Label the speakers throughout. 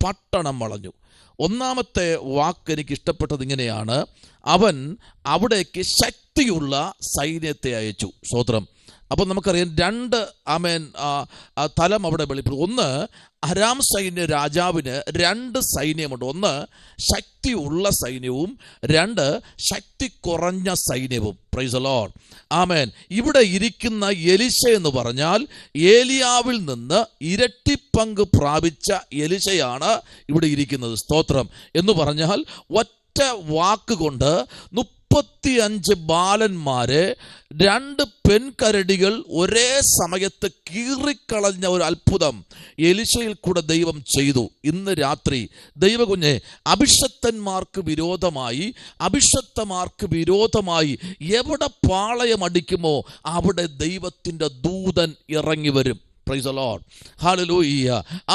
Speaker 1: പട്ടണം വളഞ്ഞു. ഒന്നാമത്തെ വാക്ക് എനിക്ക് ഇഷ്ടപ്പെട്ടത് ഇങ്ങനെയാണ്: അവൻ അവിടേക്ക് ശക്തിയുള്ള സൈന്യത്തെ അയച്ചു. സ്തോത്രം. അപ്പോൾ നമുക്കറിയാം രണ്ട് തലം അവിടെ വെളിപ്പെടും. ഒന്ന്, അരാം സൈന്യ രാജാവിന് രണ്ട് സൈന്യമുണ്ട്. ഒന്ന് ശക്തിയുള്ള സൈന്യവും, രണ്ട് ശക്തി കുറഞ്ഞ സൈന്യവും. Praise the Lord. ആമേൻ. ഇവിടെ ഇരിക്കുന്ന എലിശ എന്ന് പറഞ്ഞാൽ ഏലിയാവിൽ നിന്ന് ഇരട്ടിപ്പങ്ക് പ്രാപിച്ച എലിശയാണ് ഇവിടെ ഇരിക്കുന്നത്. സ്തോത്രം. എന്ന് പറഞ്ഞാൽ ഒറ്റ വാക്കുകൊണ്ട് 35 ബാലന്മാരെ, 2 പെൺകരടികൾ ഒരേ സമയത്ത് കീറിക്കളഞ്ഞ ഒരു അത്ഭുതം എലിശയിൽ കൂടെ ദൈവം ചെയ്തു. ഇന്ന് രാത്രി ദൈവകുഞ്ഞെ, അഭിഷക്തന്മാർക്ക് വിരോധമായി എവിടെ പാളയമടിക്കുമോ അവിടെ ദൈവത്തിൻ്റെ ദൂതൻ ഇറങ്ങി വരും. Price the Lord. ഹല്ലേലൂയ.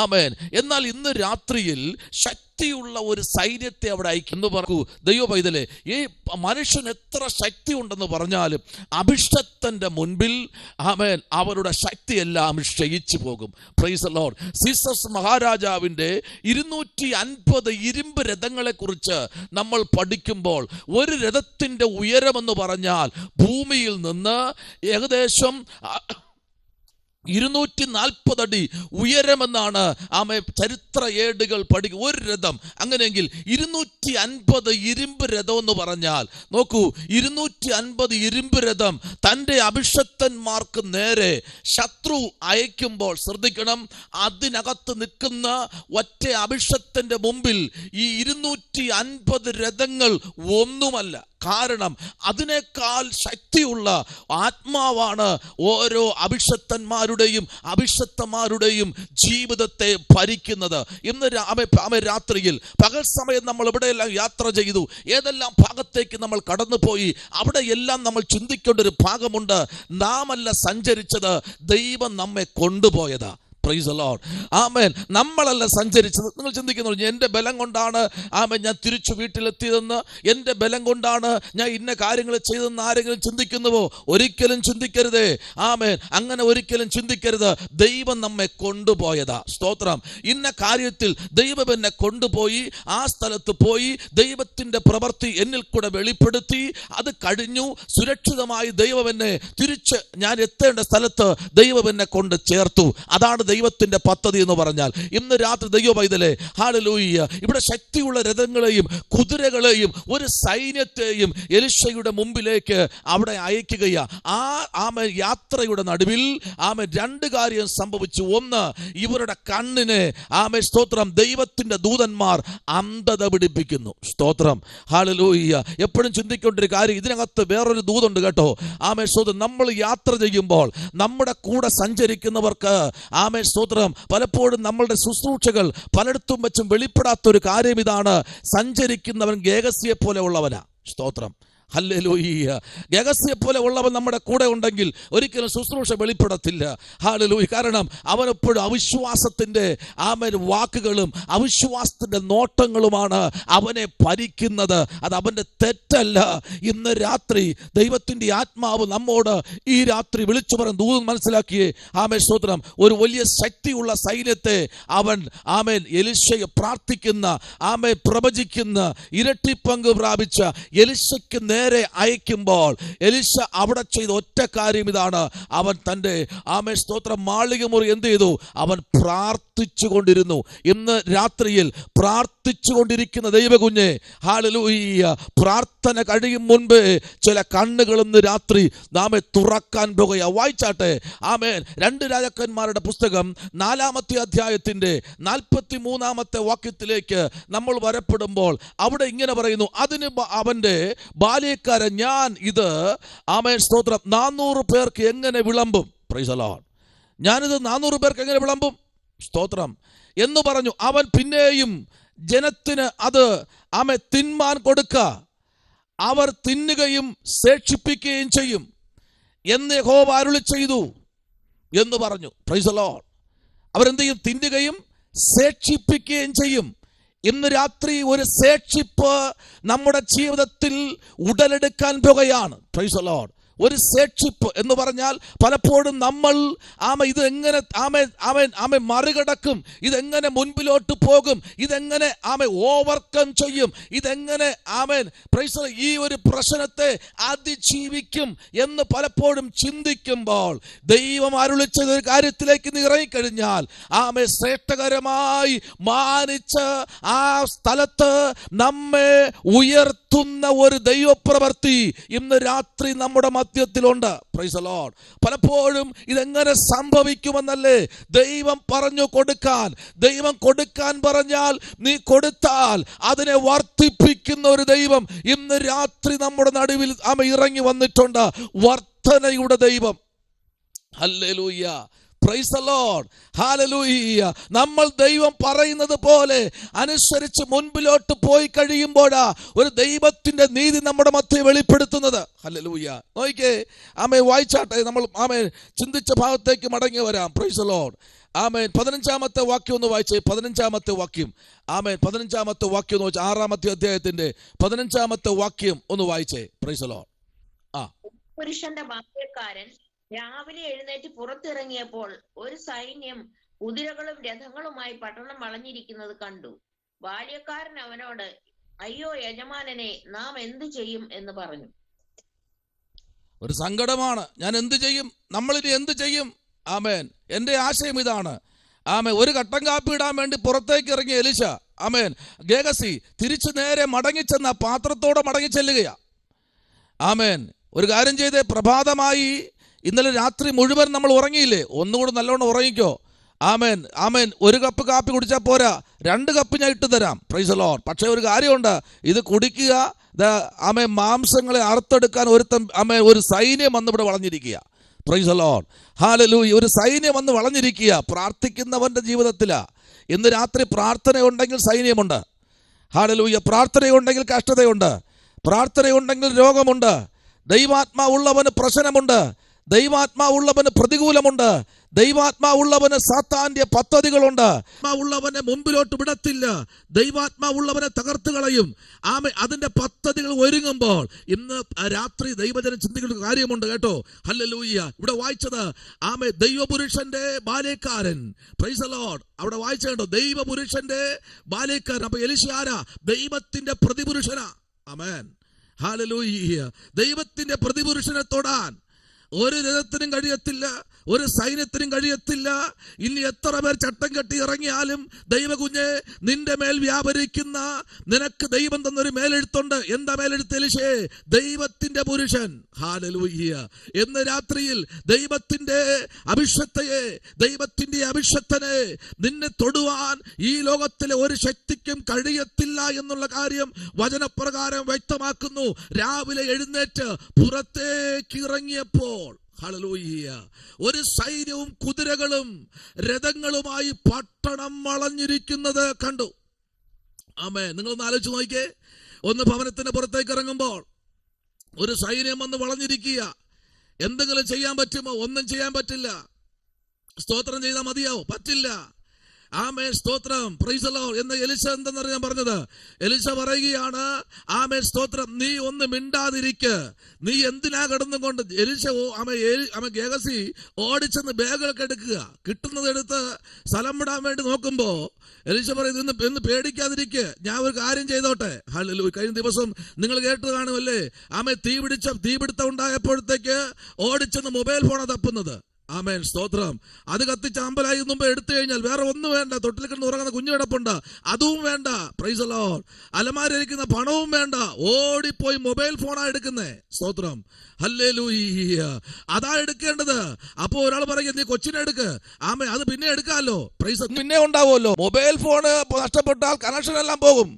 Speaker 1: ആമേൻ. എന്നാൽ ഇന്ന് രാത്രിയിൽ ശക്തിയുള്ള ഒരു സൈന്യത്തെ അവിടെ അയക്കുന്നു. പറയൂ ദൈവ പൈതലേ, ഈ മനുഷ്യൻ എത്ര ശക്തി ഉണ്ടെന്ന് പറഞ്ഞാലും അഭിഷക്തന്റെ മുൻപിൽ ആമേൻ അവരുടെ ശക്തിയെല്ലാം ക്ഷയിച്ചു പോകും. Price the Lord. സീസസ് മഹാരാജാവിൻ്റെ 250 ഇരുമ്പ് രഥങ്ങളെ കുറിച്ച് നമ്മൾ പഠിക്കുമ്പോൾ, ഒരു രഥത്തിന്റെ ഉയരമെന്ന് പറഞ്ഞാൽ ഭൂമിയിൽ നിന്ന് ഏകദേശം 240 അടി ഉയരമെന്നാണ് ചരിത്ര ഏടുകൾ പഠിക്കുക. ഒരു രഥം. അങ്ങനെയെങ്കിൽ 250 ഇരുമ്പ് രഥം എന്ന് പറഞ്ഞാൽ നോക്കൂ, 250 ഇരുമ്പ് രഥം തൻ്റെ അഭിഷക്തന്മാർക്ക് നേരെ ശത്രു അയക്കുമ്പോൾ ശ്രദ്ധിക്കണം, അതിനകത്ത് നിൽക്കുന്ന ഒറ്റ അഭിഷക്തന്റെ മുമ്പിൽ ഈ 250 രഥങ്ങൾ ഒന്നുമല്ല. കാരണം അതിനേക്കാൾ ശക്തിയുള്ള ആത്മാവാണ് ഓരോ അഭിഷക്തന്മാരുടെയും ജീവിതത്തെ ഭരിക്കുന്നത്. ഇന്ന് രാത്രിയിൽ പകൽ സമയം നമ്മൾ എവിടെയെല്ലാം യാത്ര ചെയ്തു, ഏതെല്ലാം ഭാഗത്തേക്ക് നമ്മൾ കടന്നുപോയി, അവിടെയെല്ലാം നമ്മൾ ചിന്തിക്കേണ്ട ഒരു ഭാഗമുണ്ട്. നാം അല്ല സഞ്ചരിച്ചത്, ദൈവം നമ്മെ കൊണ്ടുപോയതാ. Praise the Lord. ആമേൻ. നമ്മളല്ല സഞ്ചരിച്ചത്. നിങ്ങൾ ചിന്തിക്കുന്നു, എൻ്റെ ബലം കൊണ്ടാണ് ഞാൻ തിരിച്ചു വീട്ടിലെത്തിയതെന്ന്, എൻ്റെ ബലം കൊണ്ടാണ് ഞാൻ ഇന്ന കാര്യങ്ങൾ ചെയ്തെന്ന് ആരെങ്കിലും ചിന്തിക്കുന്നുവോ? ഒരിക്കലും ചിന്തിക്കരുതേ. ആമേൻ. അങ്ങനെ ഒരിക്കലും ചിന്തിക്കരുത്. ദൈവം നമ്മെ കൊണ്ടുപോയതാ. സ്തോത്രം. ഇന്ന കാര്യത്തിൽ ദൈവം എന്നെ കൊണ്ടുപോയി, ആ സ്ഥലത്ത് പോയി ദൈവത്തിൻ്റെ പ്രവൃത്തി എന്നിൽ കൂടെ വെളിപ്പെടുത്തി, അത് കഴിഞ്ഞു, സുരക്ഷിതമായി ദൈവം എന്നെ തിരിച്ച് ഞാൻ എത്തേണ്ട സ്ഥലത്ത് ദൈവം എന്നെ കൊണ്ട് ചേർത്തു. അതാണ് ദൈവത്തിന്റെ പദ്ധതി എന്ന് പറഞ്ഞാൽ. ഇന്ന് രാത്രി ദൈവ പൈതലേ, ഹല്ലേലൂയ, ഇവിടെ ശക്തിയുള്ള രഥങ്ങളെയും കുതിരകളെയും ഒരു സൈന്യത്തെയും എലിശയുടെ മുമ്പിലേക്ക് അവിടെ അയക്കുകയാ. യാത്രയുടെ നടുവിൽ രണ്ട് കാര്യം സംഭവിച്ചു. ഒന്ന്, ഇവരുടെ കണ്ണിനെ സ്തോത്രം ദൈവത്തിന്റെ ദൂതന്മാർ അന്ധത പിടിപ്പിക്കുന്നു. സ്തോത്രം. ഹല്ലേലൂയ. എപ്പോഴും ചിന്തിക്കേണ്ട ഒരു കാര്യം, ഇതിനകത്ത് വേറൊരു ദൂതുണ്ട് കേട്ടോ. സ്തോത്രം. നമ്മൾ യാത്ര ചെയ്യുമ്പോൾ നമ്മുടെ കൂടെ സഞ്ചരിക്കുന്നവർക്ക് സ്തോത്രം പലപ്പോഴും നമ്മളുടെ ശുശ്രൂഷകൾ പലയിടത്തും വെച്ചും വെളിപ്പെടാത്തൊരു കാര്യം ഇതാണ്: സഞ്ചരിക്കുന്നവൻ ഗേഹസിയെ പോലെ ഉള്ളവനാ. സ്തോത്രം. ഹല്ലേലൂയ. ഗേഹസിയെ പോലെ ഉള്ളവൻ നമ്മുടെ കൂടെ ഉണ്ടെങ്കിൽ ഒരിക്കലും ശുശ്രൂഷ വെളിപ്പെടത്തില്ല. ഹല്ലേലൂയ. കാരണം അവനെപ്പോഴും അവിശ്വാസത്തിൻ്റെ വാക്കുകളും അവിശ്വാസത്തിൻ്റെ നോട്ടങ്ങളുമാണ് അവനെ ഭരിക്കുന്നത്. അത് അവൻ്റെ തെറ്റല്ല. ഇന്ന് രാത്രി ദൈവത്തിൻ്റെ ആത്മാവ് നമ്മോട് ഈ രാത്രി വിളിച്ചു പറഞ്ഞ ദൂതൻ മനസ്സിലാക്കിയേ. സ്തോത്രം. ഒരു വലിയ ശക്തിയുള്ള സൈന്യത്തെ അവൻ എലിശയെ പ്രാർത്ഥിക്കുന്ന പ്രവചിക്കുന്ന ഇരട്ടിപ്പങ്ക് പ്രാപിച്ച എലിശയ്ക്ക് നേരെ അയക്കുമ്പോൾ എലിശ അവിടെ ചെയ്ത ഒറ്റ കാര്യം ഇതാണ്: അവൻ തൻ്റെ സ്തോത്രം മാളികമുറി എന്ത് ചെയ്തു? അവൻ പ്രാർത്ഥിച്ചു കൊണ്ടിരുന്നു. ഇന്ന് രാത്രിയിൽ പ്രാർത്ഥിച്ചു കൊണ്ടിരിക്കുന്ന ദൈവകുഞ്ഞെ, ഹല്ലേലൂയ, പ്രാർത്ഥന കഴിയും മുൻപേ ചില കണ്ണുകൾ ഇന്ന് രാത്രി നാമെ തുറക്കാൻ പോകുക. വായിച്ചാട്ടെ. 2 രാജാക്കന്മാരുടെ പുസ്തകം 4-ാമത്തെ അധ്യായത്തിന്റെ 43-ാമത്തെ വാക്യത്തിലേക്ക് നമ്മൾ വരപ്പെടുമ്പോൾ അവിടെ ഇങ്ങനെ പറയുന്നു: അതിന് അവന്റെ ബാല്യക്കാരൻ, ഞാൻ ഇത് സ്തോത്രം 400 പേർക്ക് എങ്ങനെ വിളമ്പും? Price the Lord. ഞാനിത് 400 പേർക്ക് എങ്ങനെ വിളമ്പും? സ്തോത്രം എന്ന് പറഞ്ഞു. അവൻ പിന്നെയും ജനത്തിന് അത് തിന്മാൻ കൊടുക്ക, അവർ തിന്നുകയും ശേഷിപ്പിക്കുകയും ചെയ്യും എന്ന് യഹോവ അരുളി ചെയ്തു എന്ന് പറഞ്ഞു. Price the Lord. അവരെന്ത് ചെയ്യും? തിന്നുകയും ശേഷിപ്പിക്കുകയും ചെയ്യും. ഇന്ന് രാത്രി ഒരു ശേഷിപ്പ് നമ്മുടെ ജീവിതത്തിൽ ഉടലെടുക്കാൻ പോകുകയാണ്. Price the Lord. ഒരു സേക്ഷിപ്പ് എന്ന് പറഞ്ഞാൽ പലപ്പോഴും നമ്മൾ ഇത് എങ്ങനെ മറികടക്കും, ഇതെങ്ങനെ മുൻപിലോട്ട് പോകും, ഇതെങ്ങനെ ഓവർകം ചെയ്യും, ഇതെങ്ങനെ ഈ ഒരു പ്രശ്നത്തെ അതിജീവിക്കും എന്ന് പലപ്പോഴും ചിന്തിക്കുമ്പോൾ ദൈവം അരുളിച്ച ഒരു കാര്യത്തിലേക്ക് ഇറങ്ങിക്കഴിഞ്ഞാൽ ശ്രേഷ്ഠകരമായി മാനിച്ച് ആ സ്ഥലത്ത് നമ്മെ ഉയർത്തുന്ന ഒരു ദൈവപ്രവൃത്തി ഇന്ന് രാത്രി നമ്മുടെ മധ്യത്തിലുണ്ട്. Price the Lord. പലപ്പോഴും ഇതെങ്ങനെ സംഭവിക്കുമെന്നല്ലേ ദൈവം പറഞ്ഞു കൊടുക്കാൻ. ദൈവം കൊടുക്കാൻ പറഞ്ഞാൽ നീ കൊടുത്താൽ അതിനെ വർദ്ധിപ്പിക്കുന്ന ഒരു ദൈവം ഇന്ന് രാത്രി നമ്മുടെ നടുവിൽ ഇറങ്ങി വന്നിട്ടുണ്ട്. വർധനയുടെ ദൈവം. Hallelujah. Praise the Lord. Hallelujah. നമ്മൾ ദൈവം പറയുന്നത് പോലെ അനുസരിച്ച് മുൻപിലോട്ട് പോയി കഴിയുമ്പോഴാ ഒരു ദൈവത്തിന്റെ നീതി നമ്മുടെ മധ്യേ വെളിപ്പെടുത്തുന്നത്. ഹല്ലേലൂയ. നോക്കിക്കേ, വായിച്ചാട്ടെ, നമ്മൾ ചിന്തിച്ച ഭാഗത്തേക്ക് മടങ്ങി വരാം. Price the Lord. 15-ാമത്തെ വാക്യം ഒന്ന് വായിച്ചേ. 15-ാമത്തെ വാക്യം. 15-ാമത്തെ വാക്യം എന്ന് വെച്ചാൽ 6-ാമത്തെ അധ്യായത്തിന്റെ 15-ാമത്തെ വാക്യം ഒന്ന് വായിച്ചേ. Price the Lord.
Speaker 2: പുരുഷന്റെ ബാല്യക്കാരൻ രാവിലെ എഴുന്നേറ്റ് പുറത്തിറങ്ങിയപ്പോൾ ഒരു സൈന്യം കുതിരകളും രഥങ്ങളുമായി പട്ടണം വളഞ്ഞിരിക്കുന്നത് കണ്ടു. ബാല്യക്കാരൻ അവനോട്, അയ്യോ യജമാനനെ, നാം എന്ത് ചെയ്യും എന്ന് പറഞ്ഞു.
Speaker 1: ഒരു സങ്കടമാണ്. ഞാൻ എന്ത് ചെയ്യും, നമ്മളിനി എന്ത് ചെയ്യും? എന്റെ ആശയം ഇതാണ്. ഒരു കട്ടൻ കാപ്പി ഇടാൻ വേണ്ടി പുറത്തേക്ക് ഇറങ്ങിയ എലിശ ഗേഹസി തിരിച്ചു നേരെ മടങ്ങിച്ചെന്ന പാത്രത്തോടെ മടങ്ങിച്ചെല്ലുകയാ. ഒരു കാര്യം ചെയ്തേ, പ്രഭാതമായി. ഇന്നലെ രാത്രി മുഴുവൻ നമ്മൾ ഉറങ്ങിയില്ലേ? ഒന്നുകൂടെ നല്ലോണം ഉറങ്ങിക്കോ. ഒരു കപ്പ് കാപ്പി കുടിച്ചാൽ പോരാ, 2 കപ്പ് ഞാൻ ഇട്ട് തരാം. Price the Lord. പക്ഷെ ഒരു കാര്യമുണ്ട്, ഇത് കുടിക്കുക, മാംസങ്ങളെ അറുത്തെടുക്കാൻ ഒരു സൈന്യം വന്ന് ഇവിടെ വളഞ്ഞിരിക്കുക. Praise the Lord. ഹല്ലേലൂയ. ഒരു സൈന്യം വന്ന് വളഞ്ഞിരിക്കുക. പ്രാർത്ഥിക്കുന്നവന്റെ ജീവിതത്തിലാ. ഇന്ന് രാത്രി പ്രാർത്ഥനയുണ്ടെങ്കിൽ സൈന്യമുണ്ട്. ഹല്ലേലൂയ. പ്രാർത്ഥനയുണ്ടെങ്കിൽ കഷ്ടതയുണ്ട്. പ്രാർത്ഥനയുണ്ടെങ്കിൽ രോഗമുണ്ട്. ദൈവാത്മാവുള്ളവന് പ്രശ്നമുണ്ട്. ദൈവാത്മാവുള്ളവന് പ്രതികൂലമുണ്ട്. ദൈവാത്മാവുള്ളവന് സാത്താന്റെ പദ്ധതികളുണ്ട്. ഉള്ളവനെ മുമ്പിലോട്ട് വിടത്തില്ല. ദൈവാത്മാവുള്ളവനെ തകർത്ത് കളയും. അതിന്റെ പദ്ധതികൾ ഒരുങ്ങുമ്പോൾ ഇന്ന് രാത്രി ദൈവജനം ചിന്തിക്കുന്ന കാര്യമുണ്ട് കേട്ടോ. ഹല്ലേലൂയ. ഇവിടെ വായിച്ചത് ദൈവപുരുഷന്റെ ബാല്യക്കാരൻ. Praise the Lord. അവിടെ വായിച്ചോ, ദൈവപുരുഷന്റെ ബാല്യക്കാരൻ. അപ്പൊ എലിശ ആരാ? ദൈവത്തിന്റെ പ്രതിപുരുഷനാ. ആമേൻ. ഹല്ലേലൂയ. ദൈവത്തിന്റെ പ്രതിപുരുഷനെ തൊടാൻ ഒരു രഥത്തിനും കഴിയത്തില്ല, ഒരു സൈന്യത്തിനും കഴിയത്തില്ല. ഇനി എത്ര പേർ ചട്ടം കെട്ടി ഇറങ്ങിയാലും ദൈവകുഞ്ഞെ, നിന്റെ മേൽ വ്യാപരിക്കുന്ന നിനക്ക് ദൈവം തന്നൊരു മേലെഴുത്തുണ്ട്. എന്താ മേലെഴുത്ത്? എലിശേ, ദൈവത്തിന്റെ പുരുഷൻ. ഹല്ലേലൂയ. എന്ന് രാത്രിയിൽ ദൈവത്തിന്റെ അഭിഷക്തയെ, ദൈവത്തിന്റെ അഭിഷക്തനെ നിന്നെ തൊടുവാൻ ഈ ലോകത്തിലെ ഒരു ശക്തിക്കും കഴിയത്തില്ല എന്നുള്ള കാര്യം വചനപ്രകാരം വ്യക്തമാക്കുന്നു. രാവിലെ എഴുന്നേറ്റ് പുറത്തേക്ക് ഇറങ്ങിയപ്പോൾ ഹല്ലേലൂയ, ഒരു സൈന്യവും കുതിരകളും രഥങ്ങളുമായി പട്ടണം വളഞ്ഞിരിക്കുന്നത് കണ്ടു. നിങ്ങളൊന്ന് ആലോചിച്ച് നോക്കിയേ. ഒന്ന് ഭവനത്തിന്റെ പുറത്തേക്ക് ഇറങ്ങുമ്പോൾ ഒരു സൈന്യം വന്ന് വളഞ്ഞിരിക്കുക. എന്തെങ്കിലും ചെയ്യാൻ പറ്റുമോ? ഒന്നും ചെയ്യാൻ പറ്റില്ല. സ്തോത്രം ചെയ്താൽ മതിയാവോ? പറ്റില്ല. സ്തോത്രം. Praise the Lord. എന്ന് എലിശ എന്തെന്നറിയാൻ ഞാൻ പറഞ്ഞത്? എലിശ പറയുകയാണ്, സ്തോത്രം, നീ ഒന്ന് മിണ്ടാതിരിക്ക്. നീ എന്തിനാ കിടന്നുകൊണ്ട്? എലിശ ഗേഹസി ഓടിച്ചെന്ന് ബാഗുകളൊക്കെ എടുക്കുക. കിട്ടുന്നത് എടുത്ത് സ്ഥലം വിടാൻ വേണ്ടി നോക്കുമ്പോ എലിശ പറയുന്നത്, എന്ന് പേടിക്കാതിരിക്കുക, ഞാൻ ഒരു കാര്യം ചെയ്തോട്ടെ. ഹല്ലേലൂയ. കഴിഞ്ഞ ദിവസം നിങ്ങൾ കേട്ട് കാണുമല്ലേ, തീപിടുത്തം ഉണ്ടായപ്പോഴത്തേക്ക് ഓടിച്ചെന്ന് മൊബൈൽ ഫോണാ തപ്പുന്നത്. ആമേൻ. സ്തോത്രം. അത് കത്തിച്ച് അമ്പലായി മുമ്പ് എടുത്തു കഴിഞ്ഞാൽ വേറെ ഒന്നും വേണ്ട. തൊട്ടിൽ കിടന്ന് ഉറങ്ങുന്ന കുഞ്ഞു കിടപ്പുണ്ട്, അതും വേണ്ട. Price the Lord. അലമാരയിരിക്കുന്ന പണവും വേണ്ട. ഓടിപ്പോയി മൊബൈൽ ഫോണാ എടുക്കുന്നേ. സ്തോത്രം. ഹല്ലേലൂയ. അതാ എടുക്കേണ്ടത്. അപ്പൊ ഒരാൾ പറയും, നീ കൊച്ചിനെ എടുക്ക്. അത് പിന്നെ എടുക്കാമല്ലോ. പ്രൈസ് പിന്നെ ഉണ്ടാവുമല്ലോ. മൊബൈൽ ഫോണ് നഷ്ടപ്പെട്ടാൽ കണക്ഷൻ എല്ലാം പോകും.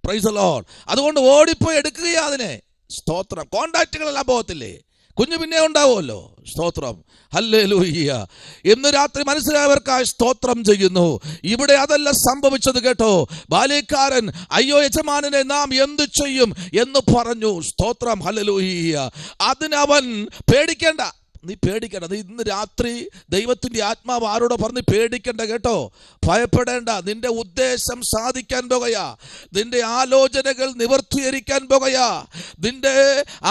Speaker 1: Price the Lord. അതുകൊണ്ട് ഓടിപ്പോയി എടുക്കുകയാ അതിനെ. സ്തോത്രം. കോണ്ടാക്റ്റുകളെല്ലാം പോകത്തില്ലേ? കുഞ്ഞു പിന്നെ ഉണ്ടാവുമല്ലോ. സ്തോത്രം. ഹല്ലേലൂയ. ഇന്ന് രാത്രി മനസ്സിലായവർക്കായി സ്തോത്രം ചെയ്യുന്നു. ഇവിടെ അതല്ല സംഭവിച്ചത് കേട്ടോ. ബാല്യക്കാരൻ, അയ്യോ യജമാനനെ, നാം എന്ത് ചെയ്യും എന്ന് പറഞ്ഞു. സ്തോത്രം. ഹല്ലേലൂയ. അതിനവൻ പേടിക്കേണ്ട. നീ പേടിക്കണ്ട. നീ ഇന്ന് രാത്രി ദൈവത്തിന്റെ ആത്മാവ് ആരോട് പറഞ്ഞ് പേടിക്കണ്ട കേട്ടോ, ഭയപ്പെടേണ്ട. നിന്റെ ഉദ്ദേശം സാധിക്കാൻ പോകുകയാ, നിന്റെ ആലോചനകൾ നിവർത്തീകരിക്കാൻ പോകുകയാ, നിന്റെ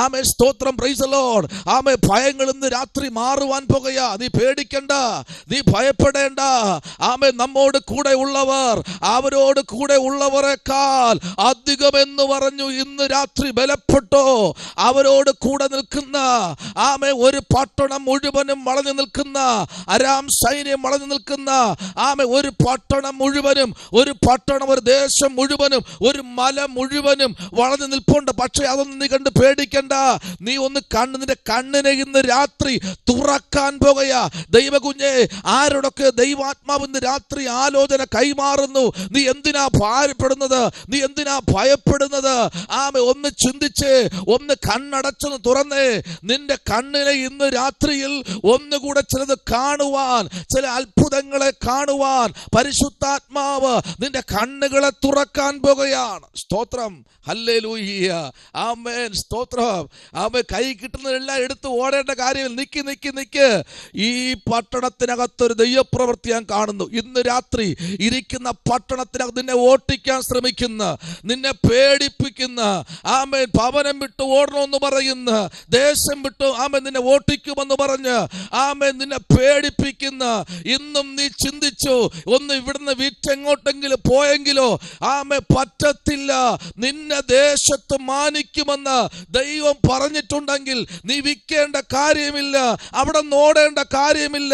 Speaker 1: ആമേ സ്തോത്രം പ്രൈസ് ദി ലോർഡ്, ആമേ ഭയങ്ങൾ ഇന്ന് രാത്രി മാറുവാൻ പോകുകയാ. നീ പേടിക്കണ്ട, നീ ഭയപ്പെടേണ്ട. ആമേ നമ്മോട് കൂടെ ഉള്ളവർ അവരോട് കൂടെ ഉള്ളവരെക്കാൾ അധികമെന്ന് പറഞ്ഞു. ഇന്ന് രാത്രി ബലപ്പെട്ടോ. അവരോട് കൂടെ നിൽക്കുന്ന ആമേ ഒരു പട്ടണം മുഴുവനും വളഞ്ഞു നിൽക്കുന്ന, അരാം സൈന്യം വളഞ്ഞു നിൽക്കുന്ന ആമേ ഒരു പട്ടണം മുഴുവനും, ഒരു പട്ടണം, ഒരു ദേശം മുഴുവനും, ഒരു മല മുഴുവനും വളഞ്ഞു നിൽപ്പുണ്ട്. പക്ഷെ അതൊന്നും നീ കണ്ട് പേടിക്കണ്ട. നീ ഒന്ന് നിന്റെ കണ്ണിനെ ഇന്ന് രാത്രി തുറക്കാൻ പോകുകയാ. ദൈവകുഞ്ഞെ, ആരോടൊക്കെ ദൈവാത്മാവ് ഇന്ന് രാത്രി ആലോചന കൈമാറുന്നു. നീ എന്തിനാ ഭാരപ്പെടുന്നത്? നീ എന്തിനാ ഭയപ്പെടുന്നത്? ആമേ ഒന്ന് ചിന്തിച്ച്, ഒന്ന് കണ്ണടച്ചൊന്ന് തുറന്നേ. നിന്റെ കണ്ണിനെ ഇന്ന് രാത്രിയിൽ ഒന്നുകൂടെ ചിലത് കാണുവാൻ, ചില അത്ഭുതങ്ങളെ കാണുവാൻ പരിശുദ്ധാത്മാവ് നിന്റെ കണ്ണുകളെ തുറക്കാൻ പോകുകയാണ്. സ്തോത്രം, ഹല്ലേലൂയ, ആമേൻ, സ്തോത്രം. ആമേൻ. കൈ കിട്ടുന്നതെല്ലാം എടുത്ത് ഓടേണ്ട കാര്യം. നിക്ക്. ഈ പട്ടണത്തിനകത്തൊരു ദൈവപ്രവൃത്തി ഞാൻ കാണുന്നു. ഇന്ന് രാത്രി ഇരിക്കുന്ന പട്ടണത്തിനകത്ത് നിന്നെ ഓട്ടിക്കാൻ ശ്രമിക്കുന്ന, നിന്നെ പേടിപ്പിക്കുന്ന, ആമേൻ, ഭവനം വിട്ട് ഓടണമെന്ന് പറയുന്ന, ദേശം വിട്ട് ആമേൻ നിന്നെ ഓട്ടിക്കുമെന്ന് പറഞ്ഞ് ആമേൻ നിന്നെ പേടിപ്പിക്കുന്ന, ഇന്നും നീ ചിന്തിച്ചു ഒന്ന് ഇവിടുന്ന് വിറ്റെങ്ങോട്ടെങ്കിലും പോയെങ്കിലോ, ആമേൻ, പറ്റത്തില്ല, നിന്നെ ദേശത്ത് മാനിക്കുമെന്ന് ദൈവം പറഞ്ഞിട്ടുണ്ടെങ്കിൽ നീ വിൽക്കേണ്ട കാര്യമില്ല, അവിടെ നോടേണ്ട കാര്യമില്ല.